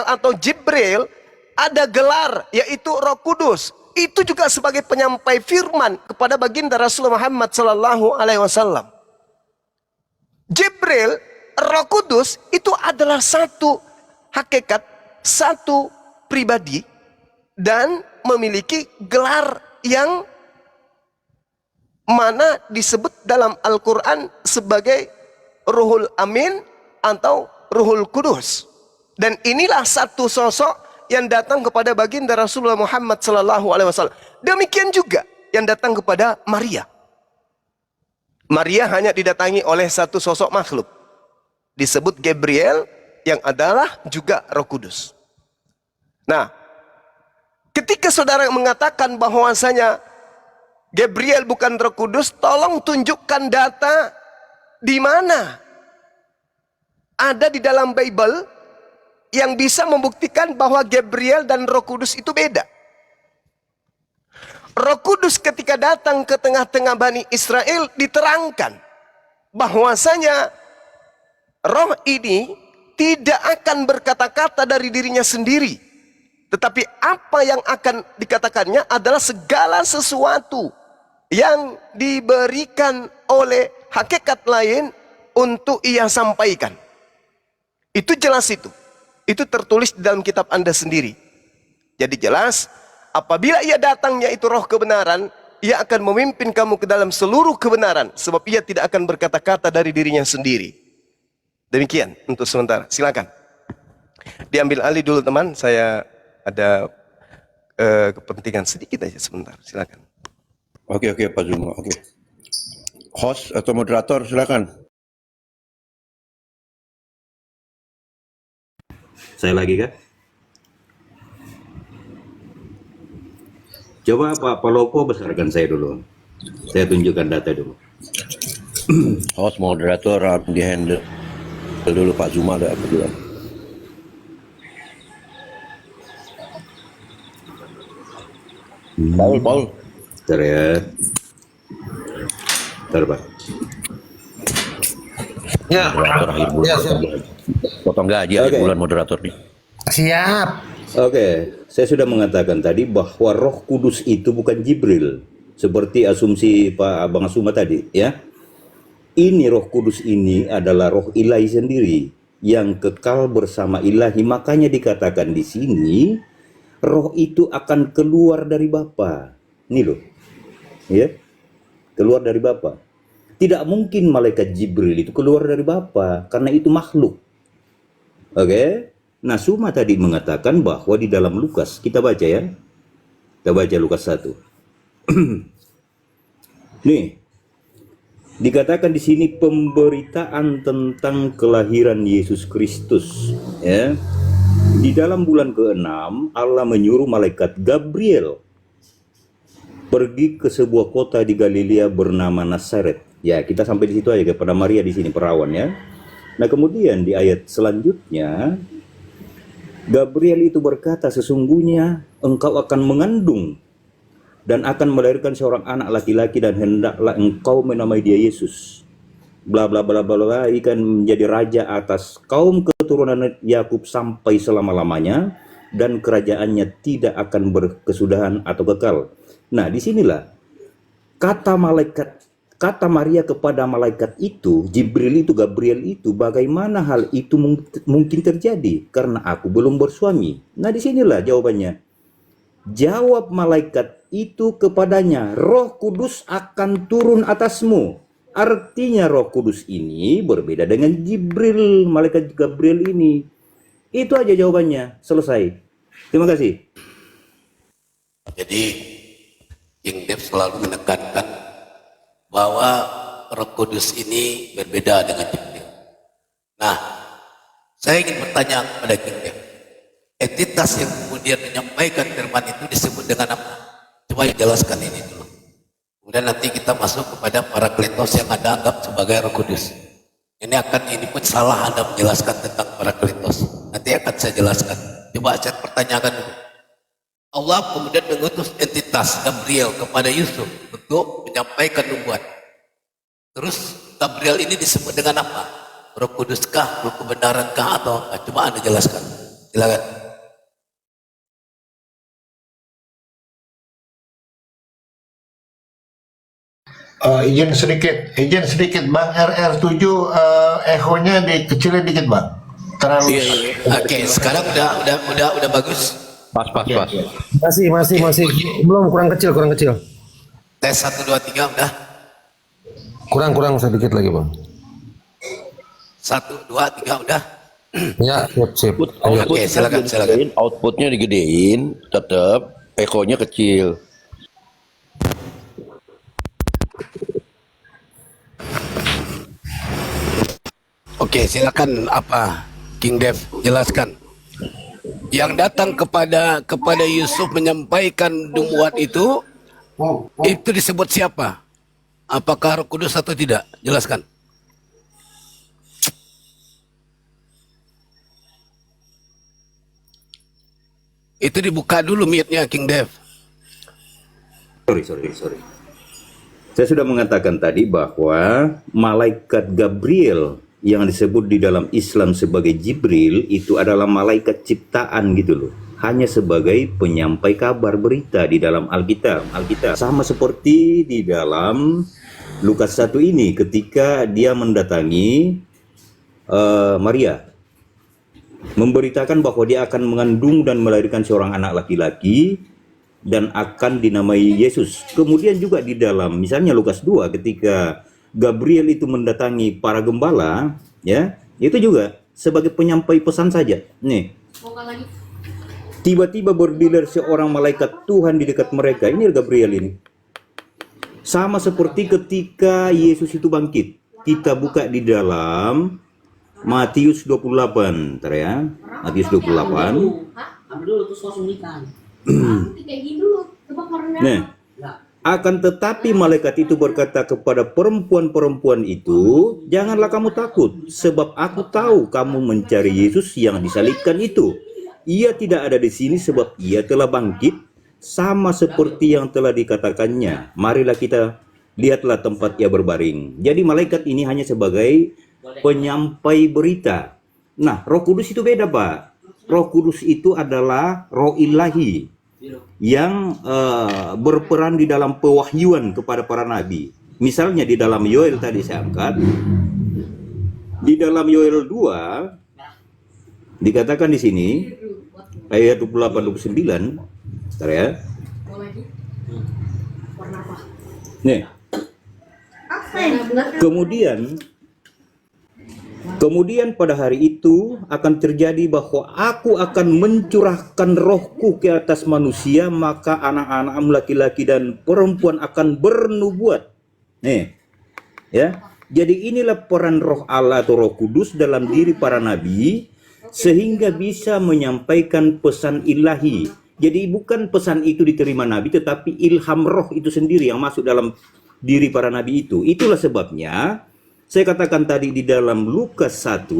atau Jibril ada gelar, yaitu Roh Kudus. Itu juga sebagai penyampai firman kepada baginda Rasulullah Muhammad sallallahu alaihi wasallam. Jibril, Roh Kudus itu adalah satu hakikat, satu pribadi dan memiliki gelar yang mana disebut dalam Al-Quran sebagai Ruhul Amin atau Ruhul Kudus. Dan inilah satu sosok yang datang kepada baginda Rasulullah Muhammad sallallahu alaihi wasallam. Demikian juga yang datang kepada Maria. Maria hanya didatangi oleh satu sosok makhluk, disebut Gabriel, yang adalah juga Roh Kudus. Nah, ketika saudara mengatakan bahwasanya Gabriel bukan Roh Kudus, tolong tunjukkan data di mana ada di dalam Bible yang bisa membuktikan bahwa Gabriel dan Roh Kudus itu beda. Roh Kudus ketika datang ke tengah-tengah Bani Israel diterangkan bahwasanya roh ini tidak akan berkata-kata dari dirinya sendiri, tetapi apa yang akan dikatakannya adalah segala sesuatu yang diberikan oleh hakikat lain untuk ia sampaikan. Itu jelas itu. Itu tertulis di dalam kitab Anda sendiri. Jadi jelas, apabila ia datangnya itu roh kebenaran, ia akan memimpin kamu ke dalam seluruh kebenaran, sebab ia tidak akan berkata-kata dari dirinya sendiri. Demikian untuk sementara. Silakan. Diambil alih dulu teman, saya ada kepentingan sedikit aja sebentar. Silakan. Oke Pak Zuma, oke. Host atau moderator silakan. Saya lagi kan? Coba Pak Palopo besarkan saya dulu. Saya tunjukkan data dulu. Host moderator di handle dulu Pak Zuma ada berdua. Paul. Bentar ya. Bentar Pak. Ya, Moderator akhir bulan ya siap. potong gaji akhir Oke. bulan moderator nih. Siap. Oke, saya sudah mengatakan tadi bahwa Roh Kudus itu bukan Jibril, seperti asumsi Pak Abang Asuma tadi, ya. Ini Roh Kudus ini adalah Roh Ilahi sendiri yang kekal bersama Ilahi, makanya dikatakan di sini Roh itu akan keluar dari Bapa. Ini loh, ya, keluar dari Bapa. Tidak mungkin malaikat Jibril itu keluar dari Bapa karena itu makhluk. Oke. Nah, Suma tadi mengatakan bahwa di dalam Lukas, kita baca ya. Kita baca Lukas 1. Nih, dikatakan di sini pemberitaan tentang kelahiran Yesus Kristus, ya. Di dalam bulan ke-6, Allah menyuruh malaikat Gabriel pergi ke sebuah kota di Galilea bernama Nazaret. Ya, kita sampai di situ aja kepada Maria di sini perawan ya. Nah, kemudian di ayat selanjutnya Gabriel itu berkata, sesungguhnya engkau akan mengandung dan akan melahirkan seorang anak laki-laki dan hendaklah engkau menamai dia Yesus. Bla bla bla bla bla, ikan menjadi raja atas kaum keturunan Yakub sampai selama-lamanya dan kerajaannya tidak akan berkesudahan atau kekal. Nah, disinilah kata Maria kepada malaikat itu, Jibril itu, Gabriel itu, bagaimana hal itu mungkin terjadi karena aku belum bersuami. Nah, disinilah jawabannya. Jawab malaikat itu kepadanya, Roh Kudus akan turun atasmu. Artinya Roh Kudus ini berbeda dengan Jibril, malaikat Gabriel ini. Itu aja jawabannya, selesai. Terima kasih. Jadi King Dev selalu menekankan bahwa Roh Kudus ini berbeda dengan Jibril. Nah, saya ingin bertanya kepada King Dev, entitas yang kemudian menyampaikan firman itu disebut dengan apa? Coba jelaskan ini dulu. Kemudian nanti kita masuk kepada Parakletos yang Anda anggap sebagai Roh Kudus. Ini pun salah Anda menjelaskan tentang Parakletos. Nanti akan saya jelaskan. Coba saya pertanyakan dulu. Allah kemudian mengutus entitas Gabriel kepada Yusuf untuk menyampaikan nubuat. Terus Gabriel ini disebut dengan apa? Roh Kuduskah, Roh Kebenarankah atau apa? Coba Anda jelaskan. Silakan. Izin sedikit Bang RR7, echonya dikecilin dikit Bang. Terlalu. Iya, iya. Oke, sekarang udah bagus. Pas. Masih. Belum, kurang kecil. Tes 1 2 3 udah. Kurang sedikit lagi, Bang. 1 2 3 udah. Ya, siap. Oke, silakan. Outputnya digedein, tetap ekonya kecil. Oke, silakan apa King Dev jelaskan. Yang datang kepada Yusuf menyampaikan nubuat itu disebut siapa? Apakah Roh Kudus atau tidak? Jelaskan. Itu dibuka dulu mute-nya King Dev. Sorry. Saya sudah mengatakan tadi bahwa malaikat Gabriel yang disebut di dalam Islam sebagai Jibril itu adalah malaikat ciptaan gitu loh. Hanya sebagai penyampai kabar berita di dalam Alkitab. Sama seperti di dalam Lukas 1 ini ketika dia mendatangi Maria. Memberitakan bahwa dia akan mengandung dan melahirkan seorang anak laki-laki dan akan dinamai Yesus. Kemudian juga di dalam misalnya Lukas 2 ketika Gabriel itu mendatangi para gembala, ya, itu juga sebagai penyampai pesan saja. Nih, tiba-tiba berdiri seorang malaikat Tuhan di dekat mereka. Ini Gabriel ini. Sama seperti ketika Yesus itu bangkit. Kita buka di dalam Matius 28, ntar ya. Matius 28. Nah, akan tetapi malaikat itu berkata kepada perempuan-perempuan itu, janganlah kamu takut, sebab aku tahu kamu mencari Yesus yang disalibkan itu. Ia tidak ada di sini sebab ia telah bangkit, sama seperti yang telah dikatakannya. Marilah kita lihatlah tempat ia berbaring. Jadi malaikat ini hanya sebagai penyampai berita. Nah, Roh Kudus itu beda, Pak. Roh Kudus itu adalah roh ilahi yang berperan di dalam pewahyuan kepada para nabi. Misalnya di dalam Yoel tadi saya angkat, di dalam Yoel 2 dikatakan di sini ayat 28-29, bentar ya. Nih. Kemudian pada hari itu akan terjadi bahwa aku akan mencurahkan rohku ke atas manusia, maka anak-anak laki-laki dan perempuan akan bernubuat. Nih, ya. Jadi inilah peran roh Allah atau Roh Kudus dalam diri para nabi, sehingga bisa menyampaikan pesan ilahi. Jadi bukan pesan itu diterima nabi, tetapi ilham roh itu sendiri yang masuk dalam diri para nabi itu. Itulah sebabnya saya katakan tadi di dalam Lukas 1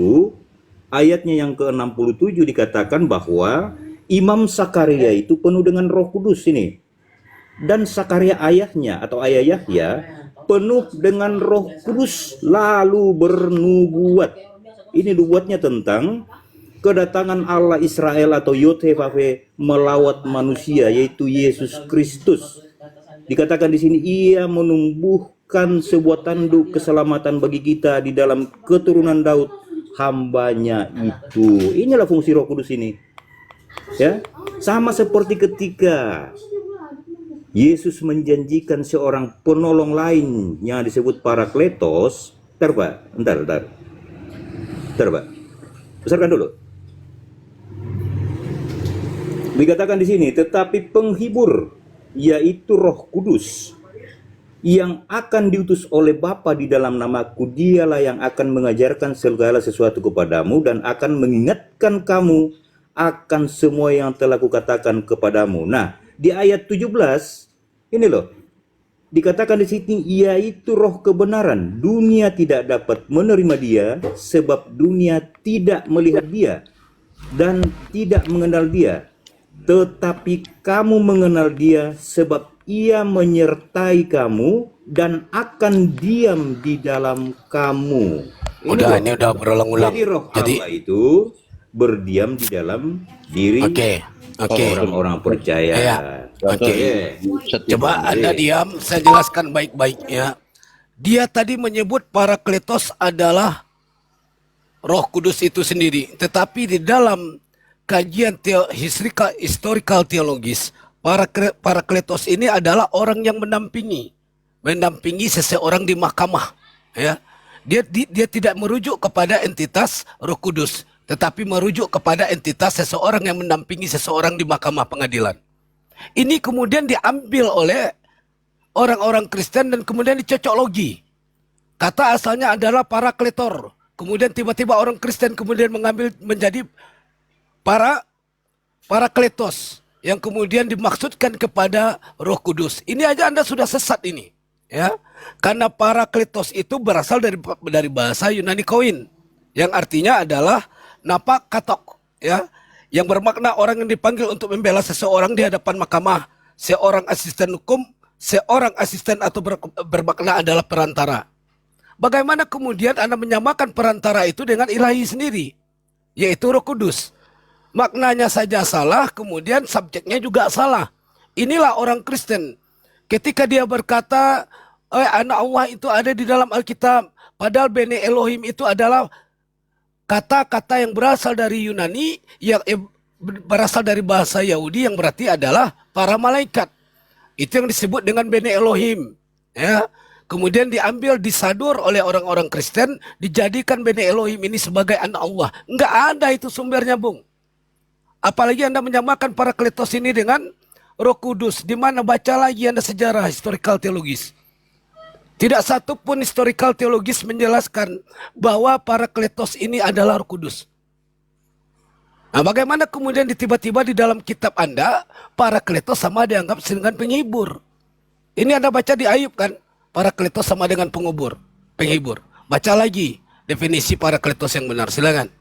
ayatnya yang ke-67 dikatakan bahwa Imam Sakaria itu penuh dengan Roh Kudus ini. Dan Sakaria ayahnya atau ayah Yahya penuh dengan Roh Kudus lalu bernubuat. Ini nubuatnya tentang kedatangan Allah Israel atau Yod-Heh-Vav-He melawat manusia, yaitu Yesus Kristus. Dikatakan di sini ia menumbuhkan sebuah tanduk keselamatan bagi kita di dalam keturunan Daud hambanya itu. Inilah fungsi Roh Kudus ini. Ya, sama seperti ketika Yesus menjanjikan seorang penolong lain yang disebut Parakletos. Bentar Pak, bentar Pak. Besarkan dulu. Dikatakan di sini, tetapi penghibur, yaitu Roh Kudus, yang akan diutus oleh Bapa di dalam namaku, dialah yang akan mengajarkan segala sesuatu kepadamu dan akan mengingatkan kamu akan semua yang telah kukatakan kepadamu. Nah, di ayat 17, ini loh, dikatakan di sini, yaitu roh kebenaran. Dunia tidak dapat menerima dia, sebab dunia tidak melihat dia dan tidak mengenal dia. Tetapi kamu mengenal dia, sebab ia menyertai kamu dan akan diam di dalam kamu. Ini udah berulang-ulang. Jadi roh Jadi Allah itu berdiam di dalam diri orang-orang percaya. Ya. Oke. Coba Anda diam, saya jelaskan baik-baiknya. Dia tadi menyebut Parakletos adalah Roh Kudus itu sendiri, tetapi di dalam kajian historical teologis, Parakletos ini adalah orang yang mendampingi seseorang di mahkamah, ya. Dia tidak merujuk kepada entitas Roh Kudus, tetapi merujuk kepada entitas seseorang yang mendampingi seseorang di mahkamah pengadilan. Ini kemudian diambil oleh orang-orang Kristen dan kemudian dicocok logi. Kata asalnya adalah parakletor. Kemudian tiba-tiba orang Kristen kemudian mengambil menjadi parakletos yang kemudian dimaksudkan kepada Roh Kudus. Ini aja Anda sudah sesat ini, ya. Karena parakletos itu berasal dari bahasa Yunani koin yang artinya adalah napak katok, ya, yang bermakna orang yang dipanggil untuk membela seseorang di hadapan mahkamah, seorang asisten hukum, seorang asisten atau bermakna adalah perantara. Bagaimana kemudian Anda menyamakan perantara itu dengan ilahi sendiri, yaitu Roh Kudus? Maknanya saja salah, kemudian subjeknya juga salah. Inilah orang Kristen. Ketika dia berkata, anak Allah itu ada di dalam Alkitab, padahal Bene Elohim itu adalah kata-kata yang berasal dari Yunani, yang berasal dari bahasa Yahudi yang berarti adalah para malaikat. Itu yang disebut dengan Bene Elohim, ya. Kemudian diambil, disadur oleh orang-orang Kristen, dijadikan Bene Elohim ini sebagai anak Allah. Enggak ada itu sumbernya, Bung. Apalagi Anda menyamakan Parakletos ini dengan Roh Kudus. Di mana baca lagi Anda sejarah historical teologis. Tidak satu pun historical teologis menjelaskan bahwa Parakletos ini adalah Roh Kudus. Nah, bagaimana kemudian tiba-tiba di dalam kitab Anda Parakletos sama dianggap dengan penghibur? Ini Anda baca di Ayub kan? Parakletos sama dengan penghibur. Baca lagi definisi Parakletos yang benar. Silakan.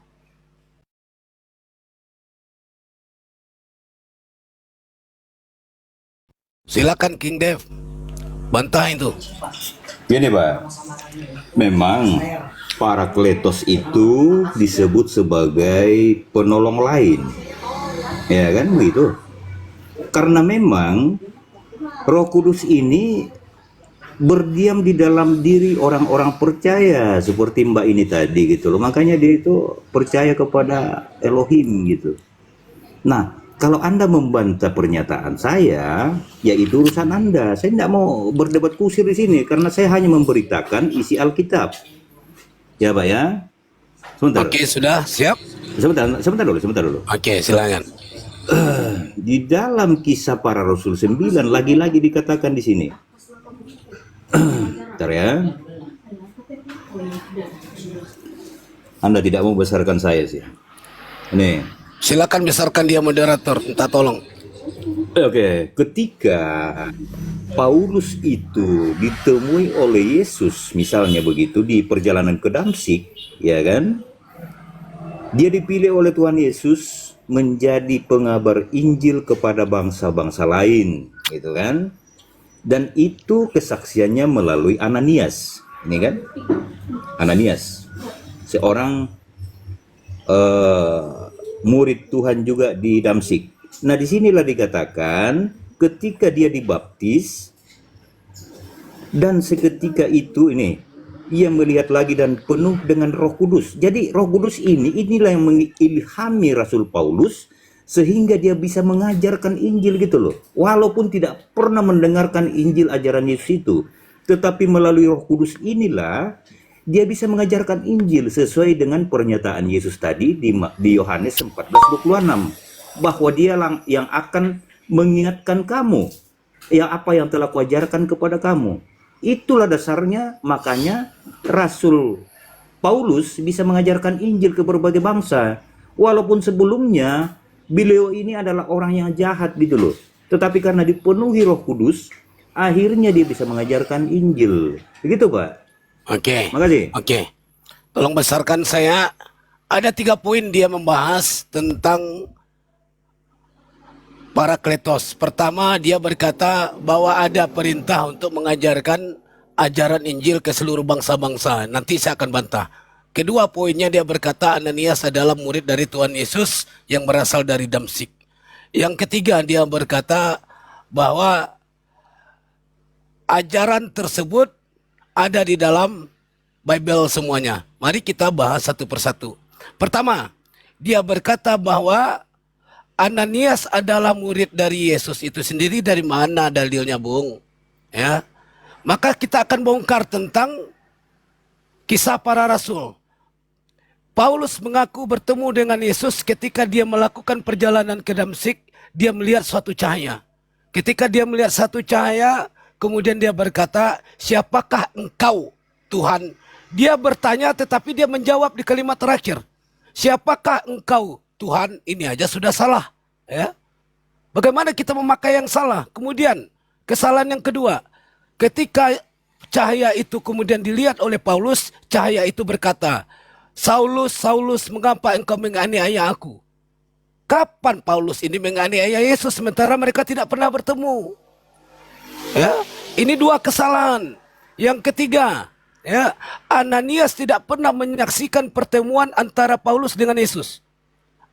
Silakan King Dev. Bantah itu. Gini Pak, memang Parakletos itu disebut sebagai penolong lain, ya kan begitu? Karena memang Roh Kudus ini berdiam di dalam diri orang-orang percaya seperti Mbak ini tadi gitu loh. Makanya dia itu percaya kepada Elohim gitu. Nah, kalau Anda membantah pernyataan saya, ya itu urusan Anda. Saya tidak mau berdebat kusir di sini karena saya hanya memberitakan isi Alkitab. Ya, Pak ya. Sebentar. Oke, sudah siap? Sebentar dulu. Oke, silakan. Di dalam Kisah Para Rasul 9 lagi-lagi dikatakan di sini. Bentar ya. Anda tidak mau besarkan saya sih. Nih. Silakan besarkan dia moderator, minta tolong. Oke, ketika Paulus itu ditemui oleh Yesus, misalnya begitu di perjalanan ke Damsyik, ya kan? Dia dipilih oleh Tuhan Yesus menjadi pengabar Injil kepada bangsa-bangsa lain, gitu kan? Dan itu kesaksiannya melalui Ananias, ini kan? Ananias, seorang murid Tuhan juga di Damsyik. Nah, disinilah dikatakan ketika dia dibaptis dan seketika itu ini ia melihat lagi dan penuh dengan Roh Kudus. Jadi Roh Kudus inilah yang mengilhami Rasul Paulus sehingga dia bisa mengajarkan Injil gitu loh. Walaupun tidak pernah mendengarkan Injil ajaran Yesus itu, tetapi melalui Roh Kudus inilah dia bisa mengajarkan Injil sesuai dengan pernyataan Yesus tadi di Yohanes 14:26. Bahwa dia yang akan mengingatkan kamu ya apa yang telah kuajarkan kepada kamu. Itulah dasarnya, makanya Rasul Paulus bisa mengajarkan Injil ke berbagai bangsa. Walaupun sebelumnya beliau ini adalah orang yang jahat gitu loh. Tetapi karena dipenuhi Roh Kudus, akhirnya dia bisa mengajarkan Injil. Begitu, Pak. Oke. Makasih. Oke. Tolong besarkan saya. Ada 3 poin dia membahas tentang Parakletos. Pertama, dia berkata bahwa ada perintah untuk mengajarkan ajaran Injil ke seluruh bangsa-bangsa. Nanti saya akan bantah. Kedua poinnya dia berkata Ananias adalah murid dari Tuhan Yesus yang berasal dari Damsyik. Yang ketiga dia berkata bahwa ajaran tersebut ada di dalam Bible semuanya. Mari kita bahas satu persatu. Pertama, dia berkata bahwa Ananias adalah murid dari Yesus itu sendiri. Dari mana dalilnya, Bung? Ya. Maka kita akan bongkar tentang Kisah Para Rasul. Paulus mengaku bertemu dengan Yesus ketika dia melakukan perjalanan ke Damsyik. Dia melihat suatu cahaya. Ketika dia melihat satu cahaya, kemudian dia berkata, "Siapakah engkau, Tuhan?" Dia bertanya tetapi dia menjawab di kalimat terakhir, "Siapakah engkau, Tuhan?" Ini aja sudah salah, ya. Bagaimana kita memakai yang salah? Kemudian kesalahan yang kedua, ketika cahaya itu kemudian dilihat oleh Paulus, cahaya itu berkata, "Saulus, Saulus, mengapa engkau menganiaya aku?" Kapan Paulus ini menganiaya Yesus sementara mereka tidak pernah bertemu? Ya, ini 2 kesalahan. Yang ketiga, ya, Ananias tidak pernah menyaksikan pertemuan antara Paulus dengan Yesus.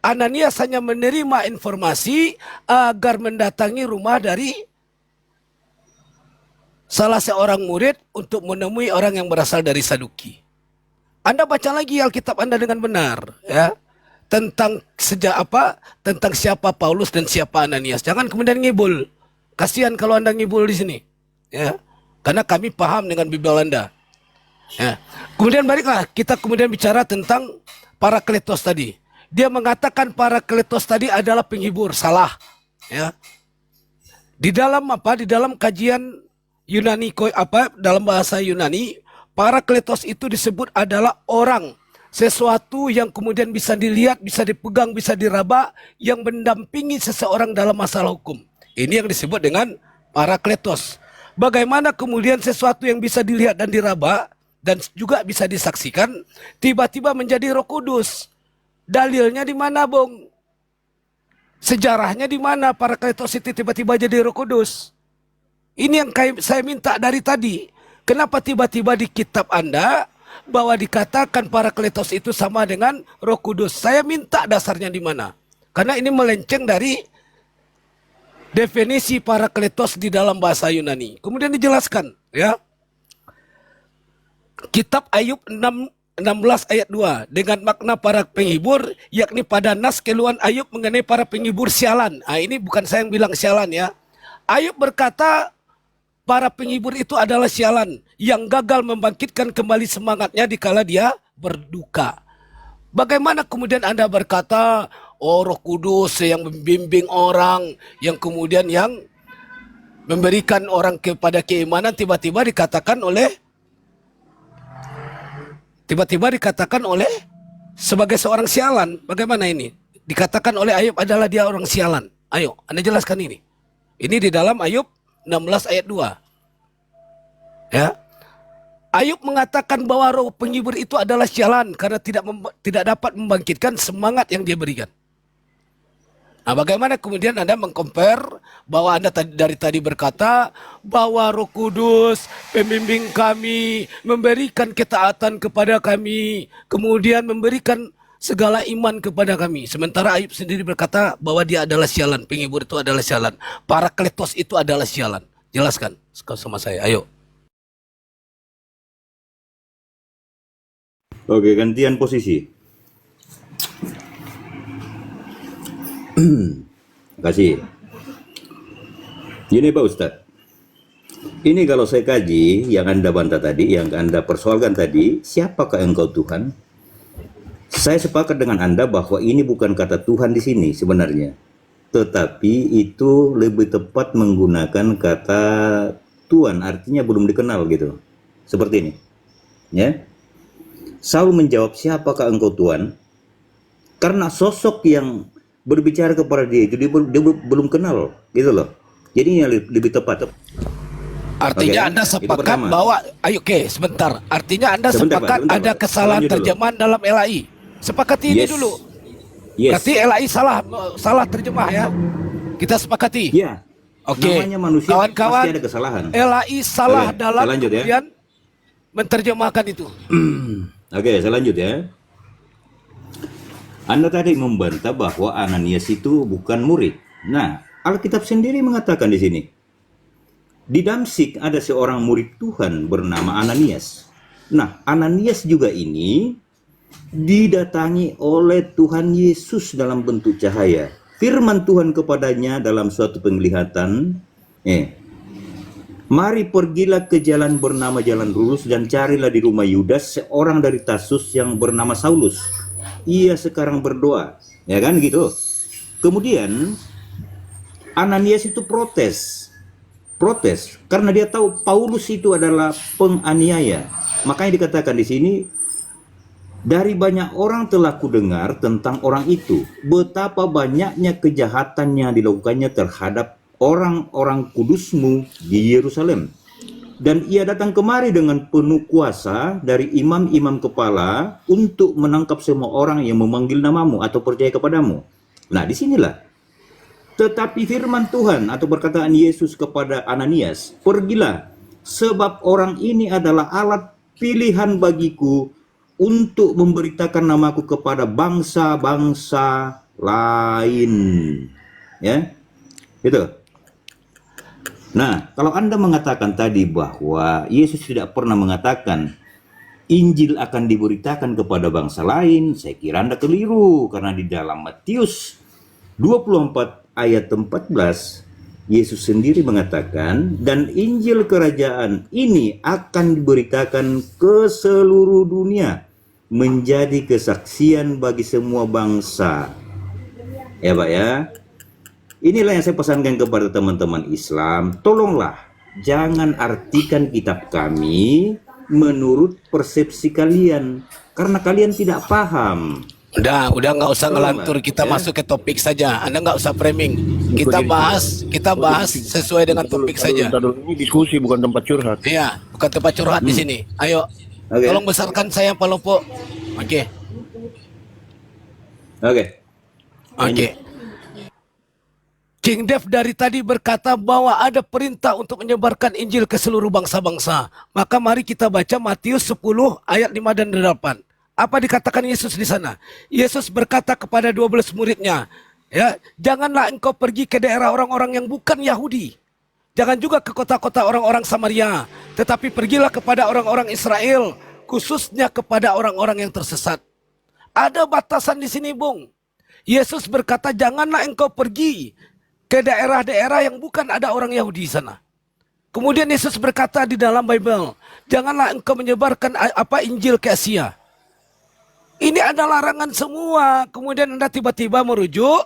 Ananias hanya menerima informasi agar mendatangi rumah dari salah seorang murid untuk menemui orang yang berasal dari Saduki. Anda baca lagi Alkitab Anda dengan benar, ya, tentang tentang siapa Paulus dan siapa Ananias. Jangan kemudian ngibul. Kasihan kalau Anda ngibul di sini, ya, karena kami paham dengan Bible Anda. Ya. Kemudian baliklah kita kemudian bicara tentang Parakletos tadi. Dia mengatakan Parakletos tadi adalah penghibur, salah. Ya. Di dalam Di dalam kajian Yunani dalam bahasa Yunani, Parakletos itu disebut adalah orang, sesuatu yang kemudian bisa dilihat, bisa dipegang, bisa diraba, yang mendampingi seseorang dalam masalah hukum. Ini yang disebut dengan Parakletos. Bagaimana kemudian sesuatu yang bisa dilihat dan diraba dan juga bisa disaksikan tiba-tiba menjadi Roh Kudus? Dalilnya di mana, Bung? Sejarahnya di mana Parakletos itu tiba-tiba jadi Roh Kudus? Ini yang saya minta dari tadi. Kenapa tiba-tiba di kitab Anda bahwa dikatakan Parakletos itu sama dengan Roh Kudus. Saya minta dasarnya di mana? Karena ini melenceng dari definisi Parakletos di dalam bahasa Yunani. Kemudian dijelaskan, ya. Kitab Ayub 16 ayat 2 dengan makna para penghibur, yakni pada nas keluhan Ayub mengenai para penghibur sialan. Ini bukan saya yang bilang sialan, ya. Ayub berkata para penghibur itu adalah sialan yang gagal membangkitkan kembali semangatnya dikala dia berduka. Bagaimana kemudian Anda berkata, oh Roh Kudus yang membimbing orang, yang kemudian yang memberikan orang kepada keimanan, tiba-tiba dikatakan oleh sebagai seorang sialan. Bagaimana ini? Dikatakan oleh Ayub adalah dia orang sialan. Ayo, Anda jelaskan ini. Ini di dalam Ayub 16 ayat 2. Ya. Ayub mengatakan bahwa roh penghibur itu adalah sialan karena tidak dapat membangkitkan semangat yang dia berikan. Nah, bagaimana kemudian Anda mengcompare bahwa Anda dari tadi berkata bahwa Roh Kudus pembimbing kami, memberikan ketaatan kepada kami, kemudian memberikan segala iman kepada kami. Sementara Ayub sendiri berkata bahwa dia adalah sialan, penghibur itu adalah sialan, Parakletos itu adalah sialan. Jelaskan sama saya, ayo. Oke, gantian posisi. Kasih. Gini Pak Ustadz. Ini kalau saya kaji yang Anda bantah tadi, yang Anda persoalkan tadi, siapakah engkau Tuhan? Saya sepakat dengan Anda bahwa ini bukan kata Tuhan di sini sebenarnya. Tetapi itu lebih tepat menggunakan kata Tuhan, artinya belum dikenal gitu. Seperti ini. Ya. Saul menjawab, siapakah engkau Tuhan? Karena sosok yang berbicara kepada dia itu dia belum kenal gitu loh. Jadi ini lebih tepat. Artinya Anda sepakat bahwa sebentar. Artinya Anda sepakat ada kesalahan terjemahan dalam LAI. Sepakati ini dulu. Berarti LAI salah terjemah ya. Kita sepakati. Iya. Oke. Namanya manusia Kawan-kawan, pasti ada kesalahan. LAI salah dalam lanjut, kemudian menerjemahkan itu. Oke, saya lanjut ya. Anda tadi membantah bahwa Ananias itu bukan murid. Nah, Alkitab sendiri mengatakan di sini. Di Damsyik ada seorang murid Tuhan bernama Ananias. Nah, Ananias juga ini didatangi oleh Tuhan Yesus dalam bentuk cahaya. Firman Tuhan kepadanya dalam suatu penglihatan, mari pergilah ke jalan bernama Jalan Lurus dan carilah di rumah Yudas seorang dari Tarsus yang bernama Saulus. Ia sekarang berdoa. Ya kan gitu. Kemudian Ananias itu protes karena dia tahu Paulus itu adalah penganiaya. Makanya dikatakan di sini, dari banyak orang telah kudengar tentang orang itu, betapa banyaknya kejahatan yang dilakukannya terhadap orang-orang kudusmu di Yerusalem. Dan ia datang kemari dengan penuh kuasa dari imam-imam kepala untuk menangkap semua orang yang memanggil namamu atau percaya kepadamu. Nah, disinilah. Tetapi firman Tuhan atau perkataan Yesus kepada Ananias, pergilah, sebab orang ini adalah alat pilihan bagiku untuk memberitakan namaku kepada bangsa-bangsa lain. Ya, itu. Nah, kalau Anda mengatakan tadi bahwa Yesus tidak pernah mengatakan Injil akan diberitakan kepada bangsa lain, saya kira Anda keliru. Karena di dalam Matius 24 ayat 14, Yesus sendiri mengatakan, dan Injil kerajaan ini akan diberitakan ke seluruh dunia, menjadi kesaksian bagi semua bangsa. Ya Pak ya. Inilah yang saya pesankan kepada teman-teman Islam, tolonglah jangan artikan kitab kami menurut persepsi kalian, karena kalian tidak paham. Udah nggak usah ngelantur, kita masuk ke topik saja. Anda nggak usah framing. Kita bahas sesuai dengan topik saja. Ini diskusi bukan tempat curhat. Iya, bukan tempat curhat di sini. Ayo, tolong besarkan saya Pak Lopo. Oke. King Dev dari tadi berkata bahwa ada perintah untuk menyebarkan Injil ke seluruh bangsa-bangsa. Maka mari kita baca Matius 10 ayat 5 dan 8. Apa dikatakan Yesus di sana? Yesus berkata kepada 12 muridnya, ya, janganlah engkau pergi ke daerah orang-orang yang bukan Yahudi. Jangan juga ke kota-kota orang-orang Samaria, tetapi pergilah kepada orang-orang Israel, khususnya kepada orang-orang yang tersesat. Ada batasan di sini, Bung. Yesus berkata, janganlah engkau pergi ke daerah-daerah yang bukan ada orang Yahudi di sana. Kemudian Yesus berkata di dalam Bible, janganlah engkau menyebarkan Injil ke Asia. Ini ada larangan semua. Kemudian Anda tiba-tiba merujuk,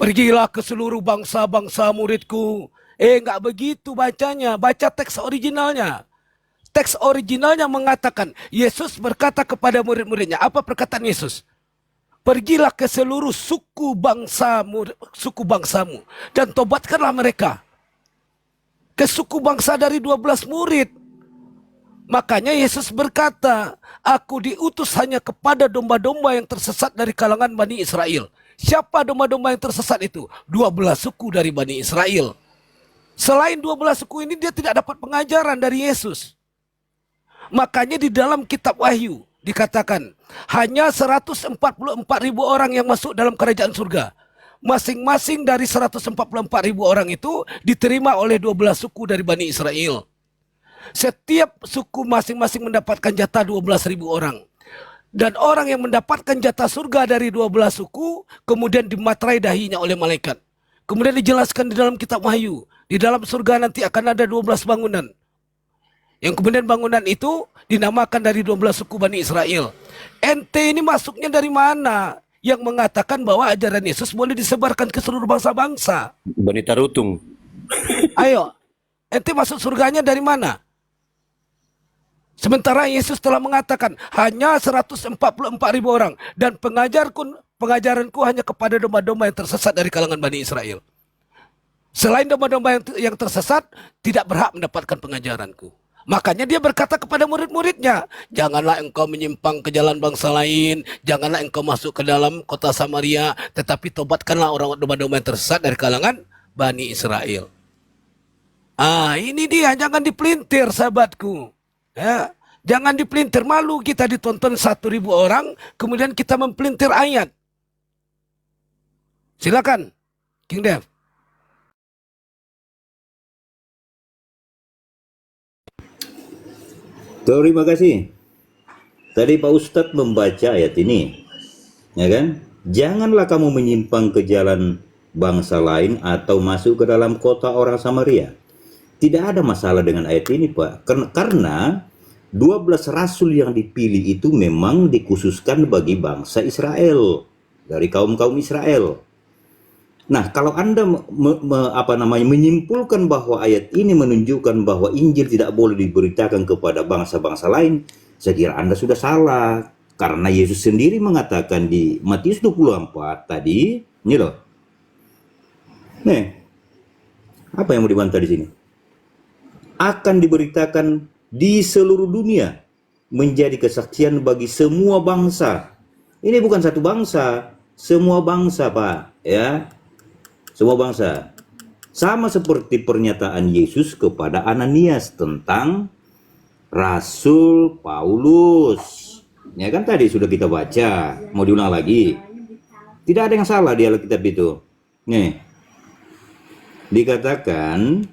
pergilah ke seluruh bangsa-bangsa muridku. Enggak begitu bacanya. Baca teks originalnya. Teks originalnya mengatakan, Yesus berkata kepada murid-muridnya, apa perkataan Yesus? Pergilah ke seluruh suku bangsamu dan tobatkanlah mereka. Ke suku bangsa dari 12 murid. Makanya Yesus berkata, aku diutus hanya kepada domba-domba yang tersesat dari kalangan Bani Israel. Siapa domba-domba yang tersesat itu? 12 suku dari Bani Israel. Selain 12 suku ini dia tidak dapat pengajaran dari Yesus. Makanya di dalam kitab Wahyu dikatakan hanya 144.000 orang yang masuk dalam kerajaan surga. Masing-masing dari 144.000 orang itu diterima oleh 12 suku dari Bani Israel. Setiap suku masing-masing mendapatkan jatah 12.000 orang. Dan orang yang mendapatkan jatah surga dari 12 suku kemudian dimaterai dahinya oleh malaikat. Kemudian dijelaskan di dalam kitab Wahyu, di dalam surga nanti akan ada 12 bangunan. Yang kemudian bangunan itu dinamakan dari 12 suku Bani Israel. Ente ini masuknya dari mana? Yang mengatakan bahwa ajaran Yesus boleh disebarkan ke seluruh bangsa-bangsa. Bani Tarutung. Ayo, ente masuk surganya dari mana? Sementara Yesus telah mengatakan hanya 144.000 orang. Dan pengajaranku hanya kepada domba-domba yang tersesat dari kalangan Bani Israel. Selain domba-domba yang tersesat, tidak berhak mendapatkan pengajaranku. Makanya dia berkata kepada murid-muridnya, janganlah engkau menyimpang ke jalan bangsa lain, janganlah engkau masuk ke dalam kota Samaria, tetapi tobatkanlah orang domba-domba yang tersesat dari kalangan Bani Israel. Ini dia, jangan dipelintir sahabatku. Ya, jangan dipelintir, malu kita ditonton 1.000 orang, kemudian kita mempelintir ayat. Silakan, King Dev. Terima kasih. Tadi Pak Ustadz membaca ayat ini, ya kan? Janganlah kamu menyimpang ke jalan bangsa lain atau masuk ke dalam kota orang Samaria. Tidak ada masalah dengan ayat ini, Pak. Karena 12 rasul yang dipilih itu memang dikhususkan bagi bangsa Israel, dari kaum-kaum Israel. Nah, kalau Anda menyimpulkan bahwa ayat ini menunjukkan bahwa Injil tidak boleh diberitakan kepada bangsa-bangsa lain, saya kira Anda sudah salah. Karena Yesus sendiri mengatakan di Matius 24 tadi, ini loh. Nih, apa yang mau dibantah di sini? Akan diberitakan di seluruh dunia menjadi kesaksian bagi semua bangsa. Ini bukan satu bangsa, semua bangsa, Pak, ya. Semua bangsa. Sama seperti pernyataan Yesus kepada Ananias tentang Rasul Paulus. Ya kan tadi sudah kita baca, mau diulang lagi. Tidak ada yang salah di Alkitab itu. Nih. Dikatakan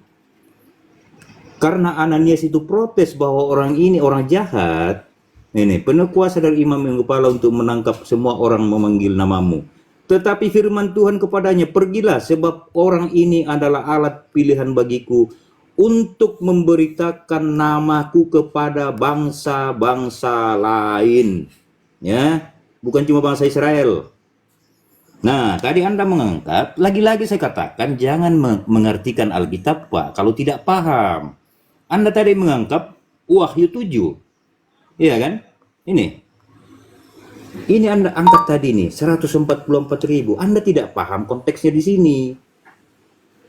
karena Ananias itu protes bahwa orang ini orang jahat. Ini penuh kuasa dari imam yang kepala untuk menangkap semua orang memanggil namamu. Tetapi firman Tuhan kepadanya, pergilah sebab orang ini adalah alat pilihan bagiku untuk memberitakan namaku kepada bangsa-bangsa lain. Ya, bukan cuma bangsa Israel. Nah, tadi Anda mengangkat, lagi-lagi saya katakan jangan mengartikan Alkitab, Pak, kalau tidak paham. Anda tadi mengangkat Wahyu 7. Iya kan? Ini Anda angkat tadi nih, 144.000. Anda tidak paham konteksnya di sini.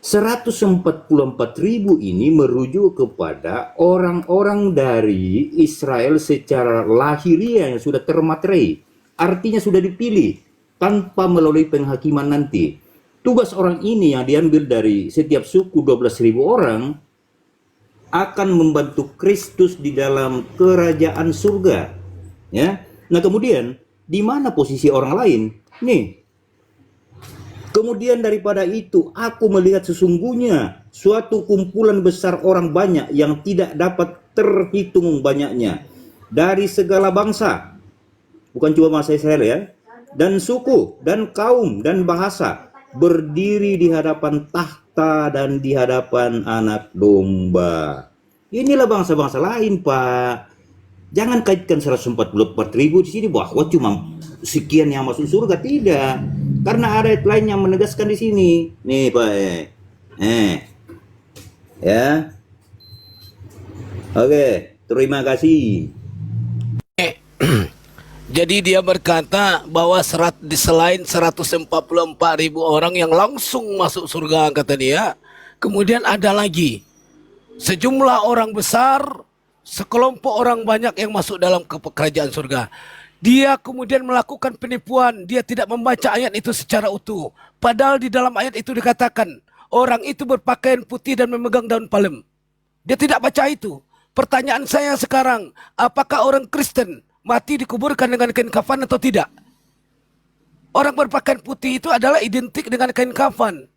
144.000 ini merujuk kepada orang-orang dari Israel secara lahiriah yang sudah termaterai. Artinya sudah dipilih tanpa melalui penghakiman nanti. tugas orang ini yang diambil dari setiap suku 12.000 orang akan membantu Kristus di dalam kerajaan surga. Ya. Nah, kemudian di mana posisi orang lain? Nih. Kemudian daripada itu, aku melihat sesungguhnya suatu kumpulan besar orang banyak yang tidak dapat terhitung banyaknya dari segala bangsa, bukan cuma bangsa Israel ya, dan suku dan kaum dan bahasa, berdiri di hadapan tahta dan di hadapan anak domba. Inilah bangsa-bangsa lain, Pak. Jangan kaitkan 144.000 di sini bahwa cuma sekian yang masuk surga, tidak. Karena ada ayat lain yang menegaskan di sini. Nih, Pak. Ya. Oke, terima kasih. Jadi dia berkata bahwa selain 144.000 orang yang langsung masuk surga, kata dia, kemudian ada lagi sejumlah orang besar, sekelompok orang banyak yang masuk dalam kerajaan surga. Dia kemudian melakukan penipuan, dia tidak membaca ayat itu secara utuh. Padahal di dalam ayat itu dikatakan, orang itu berpakaian putih dan memegang daun palem. Dia tidak baca itu. Pertanyaan saya sekarang, apakah orang Kristen mati dikuburkan dengan kain kafan atau tidak? Orang berpakaian putih itu adalah identik dengan kain kafan.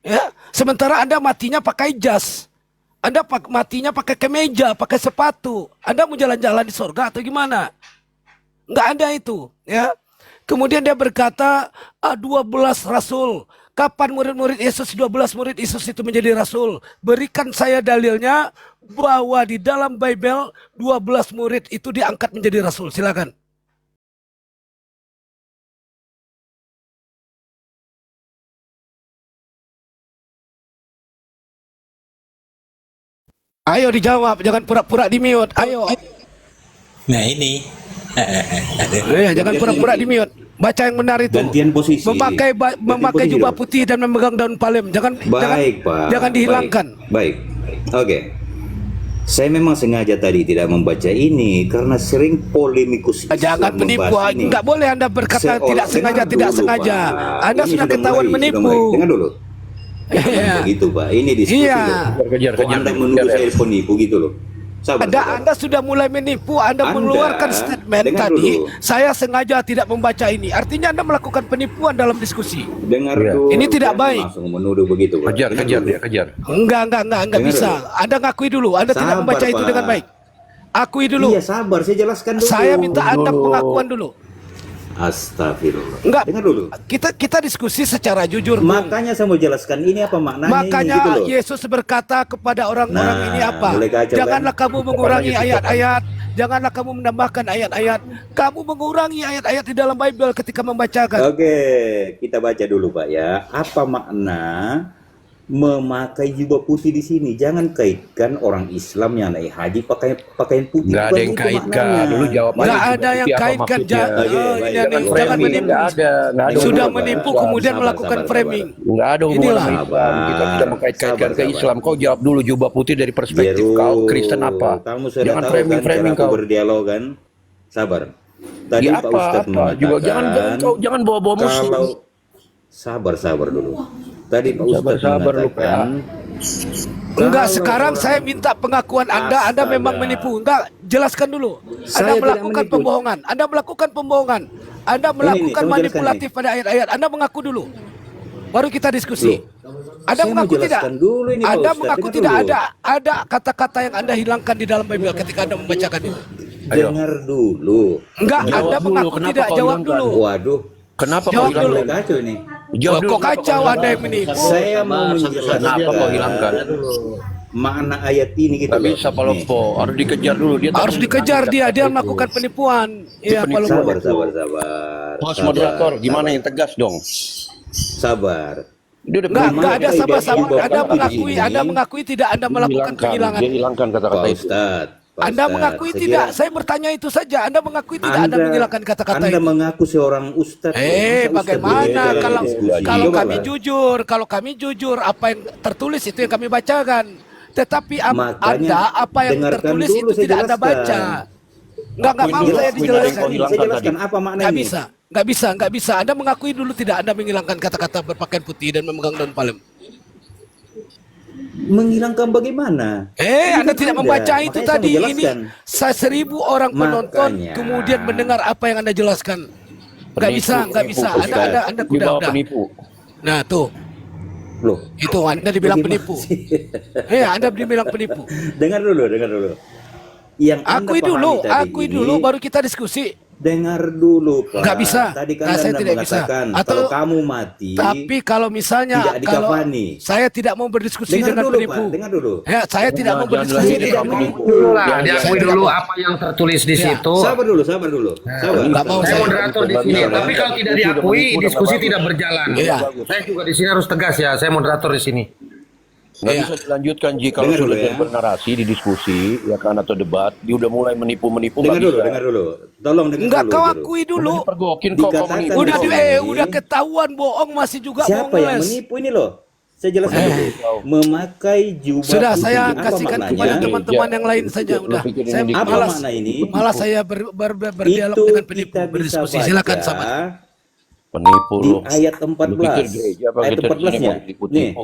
Ya, sementara Anda matinya pakai jas. Anda matinya pakai kemeja, pakai sepatu. Anda mau jalan-jalan di surga atau gimana? Nggak ada itu, ya. Kemudian dia berkata, 12 rasul. Kapan murid-murid Yesus, 12 murid Yesus itu menjadi rasul? Berikan saya dalilnya bahwa di dalam Bible 12 murid itu diangkat menjadi rasul. Silakan. Ayo dijawab, jangan pura-pura di mute. Ayo. Nah ini. Jangan pura-pura di mute. Baca yang benar itu. Gantian posisi. Memakai posisi jubah dong. putih dan memegang daun palem. Baik, Pak. Jangan dihilangkan. Baik. Oke. Saya memang sengaja tadi tidak membaca ini karena sering polemikus Islam Jangan menipu. membahas ini. Enggak boleh Anda berkata tidak sengaja, tidak dulu, sengaja. Pak. Anda Ini sudah ketahuan mulai, menipu. Dengar dulu. Iya. Begitu, Pak. Ini diskusi. Iya. Loh. Kok Anda menuduh saya penipu gitu loh. Sabar, sabar. Anda sudah mulai menipu. Anda mengeluarkan statement dengar tadi. dulu. Saya sengaja tidak membaca ini. Artinya Anda melakukan penipuan dalam diskusi. Dengar Iya. dulu. Ini tidak Jangan baik. Langsung menuduh begitu, Pak. Kejar, Dengar kejar dulu. dia, kejar. Enggak Dengar bisa. dulu. Anda ngakui dulu. Anda tidak Sabar, membaca itu Pak. dengan baik. Akui dulu. Iya, sabar. Saya jelaskan dulu. Saya minta Anda pengakuan dulu. Astagfirullah. Enggak. Dengar dulu. Kita diskusi secara jujur, Bung. Makanya saya mau jelaskan ini apa maknanya Makanya ini gitu loh. Yesus berkata kepada orang-orang Nah, ini apa? mulai kacau, Janganlah kan? kamu mengurangi ayat-ayat, janganlah kamu menambahkan ayat-ayat. Kamu mengurangi ayat-ayat di dalam Bible ketika membacakan. Oke, kita baca dulu Pak ya. Apa makna memakai jubah putih di sini? Jangan kaitkan orang Islam yang naik haji pakai pakaian putih. Nggak ada Bukan yang itu kaitkan. maknanya. Dulu jawab aja. Nggak ada yang Apa kaitkan. maksudnya? Oke, baik, Jangan jangan jangan framing. menipu. Nggak ada Sudah hubungan menipu Islam. kemudian Sabar, melakukan sabar, framing. Nggak ada hubungan Inilah. sama Islam. Kita tidak mengkait-kaitkan ke Sabar. Islam. Kau jawab dulu jubah putih dari perspektif Jero, kau Kristen apa? Kamu sudah Jangan tahu framing-framing kan cara aku kau. berdialog kan? Sabar. Tadi Ya Pak apa Ustadz apa juga jangan bawa-bawa muslim. kalau sabar dulu. Tadi Pak Ustadz Sabar lu, mengatakan Enggak, kalau sekarang orang- saya minta pengakuan Anda Astaga. memang menipu. Enggak, jelaskan dulu. Anda Saya tidak melakukan menipu. pembohongan. Anda melakukan pembohongan. Anda melakukan saya mau jelaskan manipulatif pada ayat-ayat. Anda mengaku dulu. Baru kita diskusi. Anda saya mau mengaku tidak? jelaskan dulu ini, Pak Anda Ustadz. mengaku Dengar tidak dulu. ada kata-kata yang Anda hilangkan di dalam Bible ketika Anda membacakan itu. Ayo. dengar dulu. Enggak, Jawab Anda dulu, mengaku kenapa tidak. kau Jawab hilangkan? dulu. Waduh, Kenapa Jawab kau hilangkan? mulai kacau ini. Jawab dulu, Kok kenapa kacau kau Anda yang hilangkan? menipu? Saya mau Kenapa kau hilangkan? menjelaskan makna ayat ini gitu Nggak loh. bisa Pak Nih. Lompo, harus dikejar dulu. Dia Harus tadi dikejar bilang dia itu. melakukan penipuan. Iya, Pak Luhut. Sabar. Host moderator, gimana yang tegas dong? Sabar. Dia udah Enggak ada Memakai sama-sama. jubah Anda putih mengakui, ini, Anda mengakui tidak Anda melakukan kehilangan. Dia hilangkan Pak kata-kata itu. Ustadz. Pak Anda Ustadz, mengakui saya tidak? kira Saya bertanya itu saja. Anda mengakui tidak Anda menghilangkan kata-kata Anda itu? mengaku seorang ustadz. Masa ustadz Bagaimana boleh kalau diskusi? kalau Coba kami lah. jujur, apa yang tertulis itu yang kami bacakan. Tetapi Makanya, Anda apa yang dengarkan tertulis dulu itu saya tidak Anda jelaskan. baca. Enggak mau Akuin dulu, saya akuin dijelaskan. dulu. Saya jelaskan apa maknanya. Nggak bisa. nggak bisa. Anda mengakui dulu tidak Anda menghilangkan kata-kata berpakaian putih dan memegang daun palem? Menghilangkan bagaimana? Anda kan tidak ada. membaca itu Makanya tadi. saya Ini menjelaskan. 1.000 orang penonton Makanya. kemudian mendengar apa yang Anda jelaskan. Nggak bisa. Anda Di bawah udah. penipu. Nah tuh, Loh, itu Anda dibilang bagaimana penipu. sih? Anda dibilang penipu. Dengar dulu. Yang Anda Akui pahami dulu, tadi baru kita diskusi. dengar dulu, Pak. Nggak bisa. Tadi kan Nah, saya Anda tidak bisa. mengatakan Atau- kalau kamu mati, Tapi kalau misalnya tidak kalau dikafani. saya tidak mau berdiskusi dengar dengan dulu, penipu. Pak. Dengar dulu. Ya, saya tidak mau berdiskusi Jangan dengan lanjut, penipu. Dulu lah, Jangan, diakui jangan. dulu apa yang tertulis di Ya. situ. Sabar dulu. Sabar. Nggak mau Saya saya. moderator di sini, tapi kalau tidak diakui, diskusi tidak berjalan. Iya. Saya juga di sini harus tegas ya, saya moderator di sini. Nggak Iya. bisa dilanjutkan jika kalau Dengar dulu sudah ya. bernarasi di diskusi ya kan atau debat dia udah mulai menipu Dengar nggak dulu. bisa. Tolong dengar Enggak, dulu. kau dulu. akui dulu. Pergokin kok Dikatakan menipu. Udah di sini. udah ketahuan bohong masih juga Siapa mau yang ngeles. menipu ini loh? Saya jelaskan dulu. Memakai jubah Sudah putih. saya Apa kasihkan maknanya? kepada teman-teman yang lain saja Lu udah. pikirin Saya ini Apa malas. makna ini? Malah saya berdialog Itu dengan penipu, kita bisa berdiskusi. baca Silakan sama. Penipu di lu. ayat Lu 14. pikir gereja apa Ayat kita di sini 14-nya. mau Nih, tipu-tipu?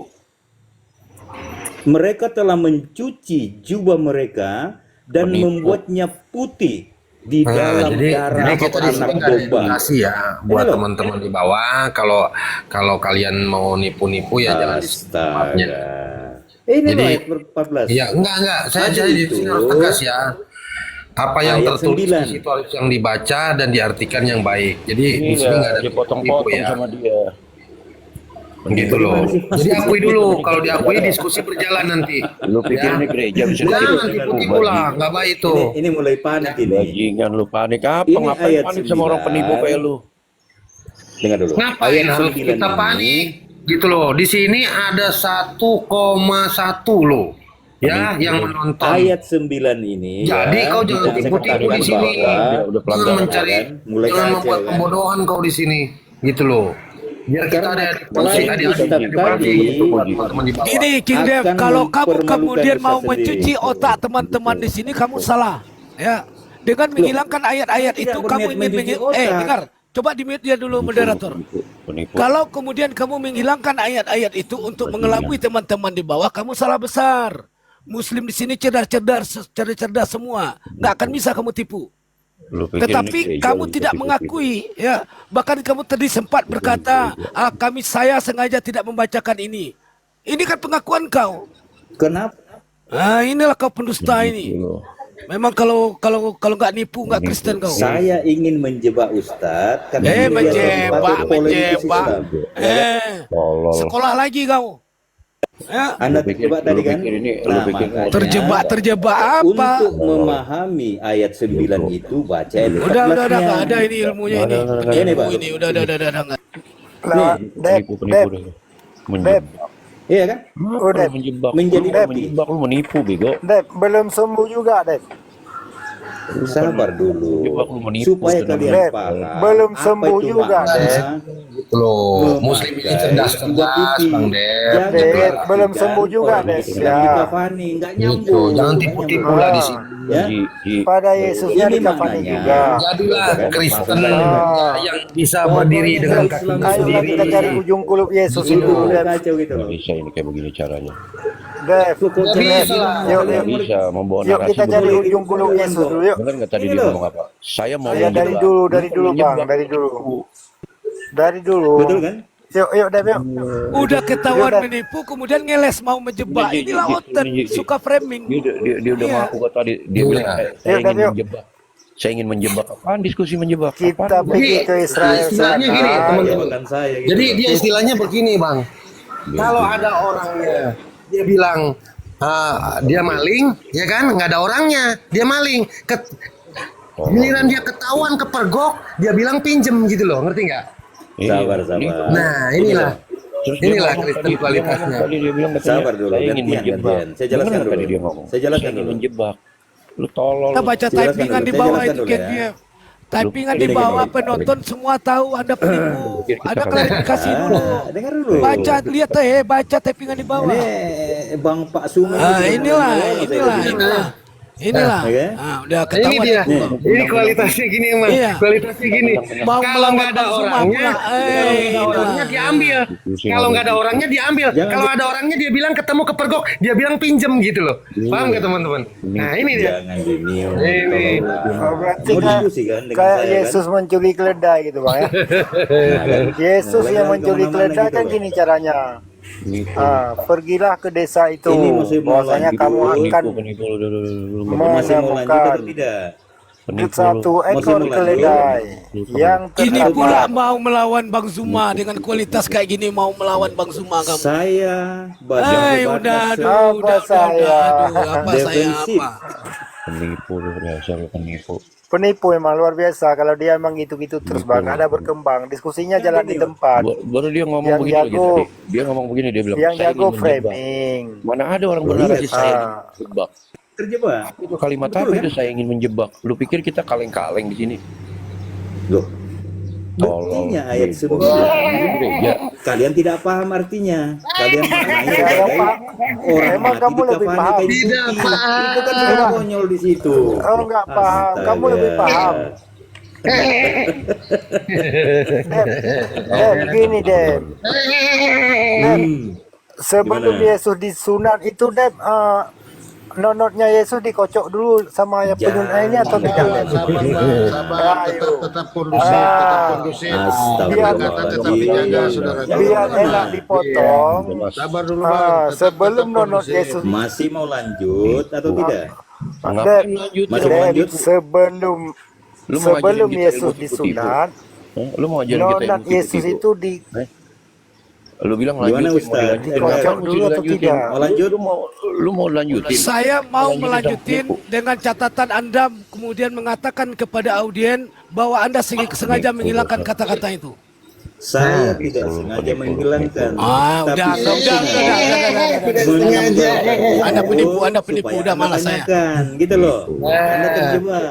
mereka telah mencuci jubah mereka dan Penipu. membuatnya putih di dalam Jadi darah kita di sini anak nggak ada domba. edukasi ya buat Ini loh. teman-teman di bawah. Kalau kalian mau nipu-nipu ya jangan di tempatnya. Astaga. Ini Jadi- loh ayat 14. Iya, enggak. Saya Tadi di itu sini harus tegas ya. Apa yang ayat tertulis 9. di situ harus yang dibaca dan diartikan yang baik. Jadi di sini nggak ada Iya, dipotong-potong tipu ya. sama dia. Gitu loh. Jadi akui dulu. Kalau diakui diskusi berjalan nanti. Lu pikir ini gereja bisa Jangan tipu-tipu lah, nggak baik itu. Ini mulai panik ini. Bajingan lu panik apa? Ini Ngapain ayat panik sama orang 9. penipu kayak lu? Dengar dulu. Ngapain harus 9 kita ini, panik? Gitu loh. Di sini ada 1,1 loh. Ya, yang menonton. Ayat 9 ini. Jadi ya, kau jangan saya tipu-tipu katakan di sini. bahwa Udah pelanggaran, Jangan mencari, kan? Mulai jangan kacau, membuat kan? pembodohan kau di sini. Gitu loh. Biar kita Karena ada selain Ustaz tadi teman-teman di bawah. Ini King Dev, akan kalau kamu mempermalukan kemudian Ustaz mau sendiri. mencuci otak teman-teman di sini, kamu salah. Ya, dengan menghilangkan ayat-ayat tidak itu kamu berniat ingin mencuci otak. dengar. Coba di mute dia dulu moderator. Penipu. Kalau kemudian kamu menghilangkan ayat-ayat itu untuk mengelabui teman-teman di bawah, kamu salah besar. Muslim di sini cerdas semua, nggak akan bisa kamu tipu. Lu pikir ini Tetapi gereja kamu lu bisa tidak tipu-tipu? mengakui, ya. Bahkan kamu tadi sempat berkata, saya sengaja tidak membacakan ini. Ini kan pengakuan kau. Kenapa? Inilah kau pendusta ini. Lu. Memang kalau nggak nipu nggak Kristen kau. Saya ingin menjebak Ustadz karena dia Menjebak. politisi Islam. Tolol. Sekolah lagi kau. Ya, Anda Lu pikir- terjebak tadi lu kan? pikir ini- lu Nah, pikir makanya terjebak apa? untuk memahami ayat 9 itu baca ayat 14-nya. Udah nggak ada ini ilmunya ini. Ini, Pak. Ini udah nggak. Penipu deh. Menjebak. Iya kan? Udah. Menjebak. Menjadi Lu nabi. menjebak lu menipu bego. Dep, belum sembuh juga, Dep. Sabar dulu. Menjebak lu menipu, Supaya tenang. kalian Dep, paham. belum apa sembuh itu juga, makna Dep. Gitu loh. Muslim ini cerdas, Bang Dep. Dep, belum sembuh juga, Dep. Ya. Dikafani, nggak Gitu. nyambung. Jangan tipu-tipu lah di sini. Ya. Ji, Pada Yesusnya Ini dikafani maknanya. juga. Jadilah Kristen Ah. yang bisa berdiri dengan kakinya Ayolah sendiri. kita cari ujung kulup Yesus itu, Itu Dep. kacau gitu loh. nggak bisa ini kayak begini caranya. Dep, Nggak bisa lah. Yuk, Nggak bisa membawa yuk narasi kita cari begini. ujung kulup Yesus dulu, yuk. Bener nggak tadi Ini dia loh. ngomong apa? Saya mau Ya, dari menjebak. dulu, Lu Bang, menjebak. dari dulu. Dari dulu. Betul kan? Yuk, Dep, yuk. Udah ketahuan Udah. menipu, kemudian ngeles mau menjebak. Inilah otak, suka framing. Dia udah Iya. ngaku kok tadi. Dia Iya. bilang saya Yuk, ingin yuk. menjebak. Saya ingin menjebak. Apaan diskusi menjebak? Kita Apaan? pergi ke Israel istilahnya gini, sana. teman-teman. Bukan saya gitu. Jadi dia istilahnya begini, Bang. Kalau ada orangnya, dia bilang dia maling, ya kan? Nggak ada orangnya, dia maling. Giliran dia ketahuan kepergok, dia bilang pinjem gitu loh, ngerti nggak? Iya. Sabar. Nah, inilah. Terus dia Inilah ngomong Kristen tadi, kualitasnya. Tadi dia bilang katanya, Sabar dulu, saya ingin gantian, menjebak. gantian. Saya jelaskan Bener nggak dulu. tadi dia ngomong? Saya jelaskan ingin dulu. menjebak. Lu tolol. Kita baca Jelaskan typingan dulu, di saya bawah jelaskan itu dulu ya. KGF. Typingan di Ini bawah gini. penonton semua tahu Anda penipu. Ada klarifikasi dulu. Dengar dulu. Baca, lihat baca typingan di bawah. Ini Bang Pak Suma. Inilah. inilah. Oke. Udah Ini ketahuan dia. aku. Ini kualitasnya gini emang. Iya. Kualitasnya gini. Mau Kalau nggak melawan ada Bang Zuma orangnya, pula. kalau nggak ada orangnya diambil. Kalau nggak ada orangnya diambil. Jangan Kalau ada orangnya dia bilang ketemu kepergok, dia bilang pinjem gitu loh. Paham nggak teman-teman? Nah ini dia. Jangan dinium. Ini. Oh, berarti Mau kayak, diskusi kan dengan kayak saya Yesus mencuri keledai gitu bang ya. Nah, kan? Yesus Nah, yang jangan mencuri kemana-mana keledai gitu kan loh. gini caranya. Pergilah ke desa itu. Ini masih mau Bahwasanya lanjut. kamu akan Masih mau lanjut atau menemukan tidak? satu Masih ekor mau lanjut? keledai yang Ini terdapat. pula mau melawan Bang Zuma dengan kualitas kayak gini, mau melawan Bang Zuma kamu. Saya baca Udah, aduh, Apa udah, saya? aduh, apa saya Defensif. apa? Penipu emang luar biasa kalau dia emang gitu-gitu terus bang. Ada berkembang. Diskusinya jalan di tempat. Baru dia ngomong Yang begini lagi jago. tadi. Dia ngomong begini, dia bilang, Yang "Saya jago ingin menjebak." framing. Mana ada orang benar Iya. sih saya ingin menjebak. Terjebak. Itu kalimat Betul, apa kan? itu saya ingin menjebak? Lu pikir kita kaleng-kaleng di sini? Loh. Tolong. Buktinya ayat Bego. 9. Gereja. Kalian tidak paham artinya. Kalian maknanya Saya sebagai Pak. orang Emang mati kamu lebih dikafani paham? kain Tidak putih. paham. Itu kan sudah konyol di situ. Oh enggak paham. Kamu lebih paham. Gini Deb. Sebelum Gimana? Yesus disunat itu Deb, nonotnya Yesus dikocok dulu sama yang penyunat ini atau tidak? Deb? Ayo. Tetap kondusif, tetap Ah. kondusif. Astagfirullahaladzim. dijaga, saudara. Biar enak dipotong. Sabar dulu bang. Tetap- Sebelum tetap nonot kondusif. Yesus Masih mau lanjut atau tidak? Ngapain lanjut? Masih mau Deb, lanjut? sebelum Lu mau sebelum ngajarin kita Yesus ilmu tipu-tipu? disunat, Lu mau ngajarin kita nonat ilmu Yesus tipu-tipu? itu di Lu bilang Gimana, lanjutin, mau Ustaz? dilanjutin. Dikocok Kenapa dulu mesti atau dilanjutin? tidak? Mau lanjut? Lu mau lanjutin? Saya mau Lanjutin melanjutin sama dengan catatan Anda kemudian mengatakan kepada audien bahwa Anda sengaja menghilangkan kata-kata itu. Saya tidak sengaja menghilangkan. Udah, Tapi saya udah, sengaja Anda penipu, Anda penipu, supaya udah Anda malas saya. tanyakan, gitu loh. Anda terjebak.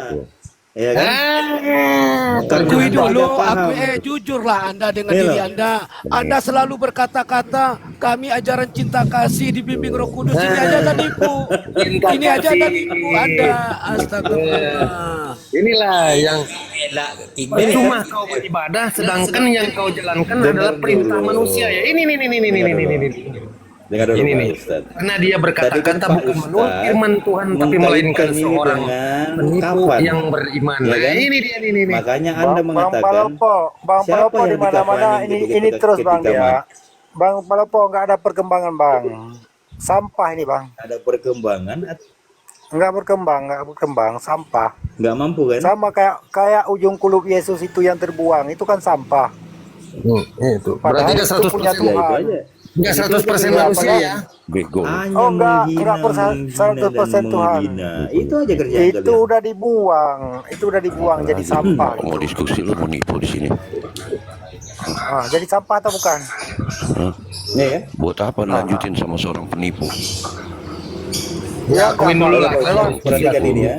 Ya kan? Karena Akui Anda dulu, tidak paham. jujurlah Anda dengan Iya diri loh. Anda. Anda selalu berkata-kata, kami ajaran cinta kasih dibimbing Roh Kudus. Ini aja Anda nipu. Ini aja Anda nipu Anda. Astagfirullah. Inilah yang cuma kau beribadah, sedangkan yang kau jalankan adalah perintah manusia ya. Ini. Dengar dulu, Ini Pak nih. Ustaz. Karena dia Tadi berkata-kata kan Pak bukan menurut Ustaz firman Tuhan, tapi melainkan mengkaitkan ini seorang dengan penipu kapan? yang beriman. Ya Nah, kan? ini dia nih. Makanya Anda Bang mengatakan Palopo siapa di yang mana-mana dikafani ini terus Bang ketika ya. Bang Palopo nggak ada perkembangan Bang. Sampah ini Bang. ada perkembangan Nggak berkembang, sampah. nggak mampu kan? Sama kayak ujung kulup Yesus itu yang terbuang, itu kan sampah. Itu. Padahal Berarti nggak itu punya 100%. Ya itu Tuhan. aja. Nggak 100% manusia ya. Bego. Hanya Oh, enggak menghina, 100% Tuhan. menghina. Itu aja kerjaan Itu kalian. udah dibuang jadi sampah. Mau diskusi lu mau nipu di sini. Jadi sampah atau bukan? Hah? Ya ya. Buat apa lanjutin sama seorang penipu? Ya, Akuin dulu lah. Perhatikan ini ya.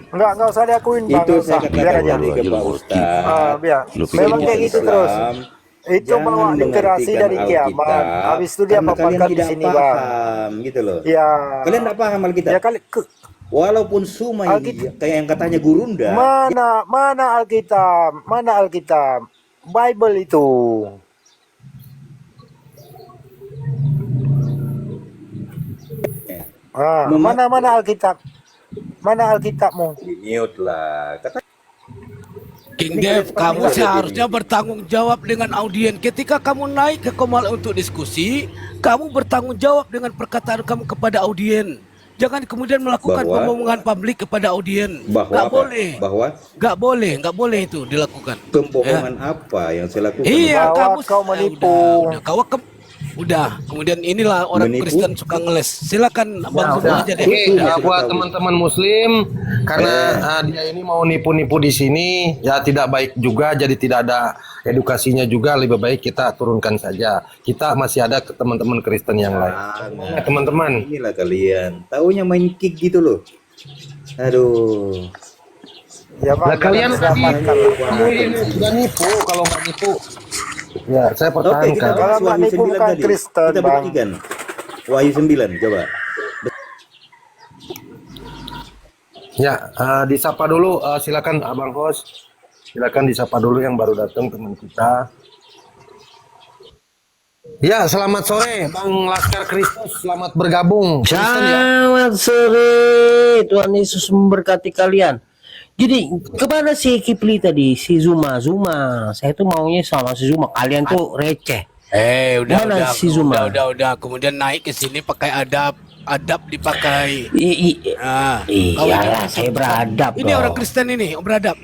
Enggak usah diakuin Bang. Itu nggak usah. saya Biar katakan aja. tadi ke Pak Ustaz. Biar. Lu pikir Memang kayak gitu terus. Itu Jangan bawa literasi mengartikan dari kiamat. Alkitab Habis itu dia karena kalian paparkan di tidak sini Bang. paham gitu loh. Ya. Kalian tidak paham Alkitab. Ya kali Walaupun Suma ini Alkitab. kayak yang katanya Gurunda. mana Alkitab? Bible itu. Mana Alkitab? Mana Alkitabmu? Mute lah. Kata King Dev, kamu seharusnya bertanggung jawab dengan audien. Ketika kamu naik ke Komal untuk diskusi, kamu bertanggung jawab dengan perkataan kamu kepada audien. Jangan kemudian melakukan Bahwa- pembohongan publik kepada audien. bahwa Nggak apa? boleh. Bahwa Nggak boleh itu dilakukan. pembohongan apa yang saya lakukan? Iya, Bahwa kamu kau menipu. Udah, kemudian inilah orang Menipu? Kristen suka ngeles. Silakan Bang Zuma aja deh. Oke, Udah. buat teman-teman Muslim, karena dia ini mau nipu-nipu di sini, ya tidak baik juga, jadi tidak ada edukasinya juga. Lebih baik kita turunkan saja. Kita masih ada ke teman-teman Kristen yang lain. Nah, teman-teman, Inilah kalian. Taunya main kick gitu loh. Aduh. Ya Bang. nah kalian tadi selamatkan. kamu ini sudah nipu. Kalau nggak nipu, ya saya Oke, kita pertahankan. Kalau bahas nggak Wahyu nipu 9 bukan tadi. Kristen, Kita Bang. buktikan. Wahyu 9, coba. Ya, disapa dulu. Silakan Abang Host. Silakan disapa dulu yang baru datang teman kita. Ya, selamat sore Bang Laskar Kristus. Selamat bergabung. Kristen ya. Selamat sore, Tuhan Yesus memberkati kalian. Jadi kemana si Kipli tadi, si Zuma? Saya tuh maunya sama si Zuma. Kalian tuh receh. Mana si Zuma? udah. Kemudian naik ke sini pakai adab dipakai. Iyalah, saya beradab. Ini dong. orang Kristen ini, beradab.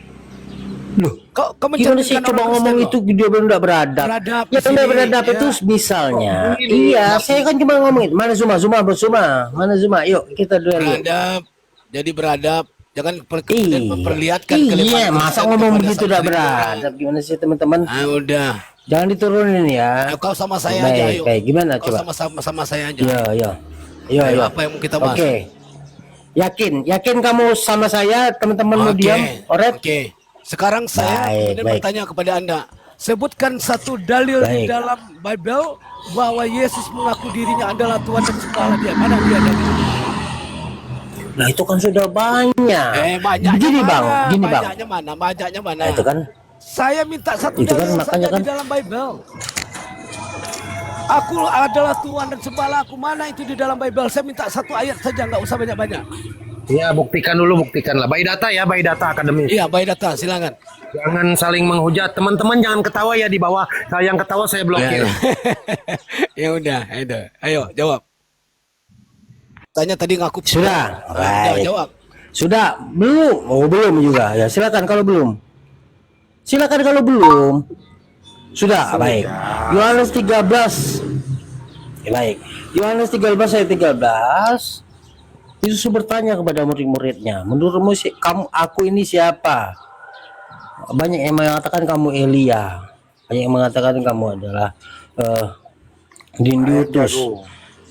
Loh, Kau gimana sih mencerminkan coba orang ngomong Kristen itu dia belum udah beradab. Beradab Ya di sini, udah beradab ya. itu misalnya. Iya, saya kan cuma ngomongin mana Zuma, mana Zuma. Yuk kita duel. Yuk. beradab. Jadi beradab. Jangan Iya, memperlihatkan iya, kelemahan masa Kristen ngomong kepada begitu satu udah ribuan. beradab gimana sih teman-teman? Udah. Jangan diturunin ya. Kau sama saya aja, Baik, ayo. baik. Gimana Kau coba? sama saya aja. Yo. Ayo, apa yang kita bahas? Oke. Yakin kamu sama saya, teman-teman mau diam? Oret? Oke. Sekarang saya Baik, kemudian baik. bertanya kepada Anda. Sebutkan satu dalil di Baik. dalam Bible bahwa Yesus mengaku dirinya adalah Tuhan dan Segala dia. Mana dia dalilnya? Nah, itu kan sudah banyak. Banyaknya Gini, mana? Bang, gini, Bang. Banyaknya mana? Nah, itu kan Saya minta satu Itu kan dalil makanya saja kan- di dalam Bible. Aku adalah Tuhan dan Sembala aku. Mana itu di dalam Bible? Saya minta satu ayat saja, nggak usah banyak-banyak. Ya, buktikan lah. By data ya, by data akademis. Iya, baik data, silakan. Jangan saling menghujat. Teman-teman jangan ketawa ya di bawah. Yang ketawa saya blokir. Ya udah, ayo jawab. Tanya tadi ngaku. Sudah. Ya, Baik. jawab. Sudah, belum? Oh, belum juga. Ya, silakan kalau belum. Sudah, baik. Yohanes 13. Ya, baik. Yohanes 13 ayat 13. Yesus bertanya kepada murid-muridnya, menurutmu aku ini siapa? Banyak yang mengatakan kamu Elia, banyak yang mengatakan kamu adalah diutus.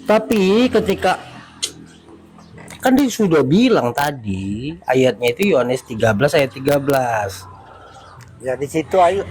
Tapi ketika kan dia sudah bilang tadi ayatnya itu Yohanes 13 ayat 13. Ya di situ ayo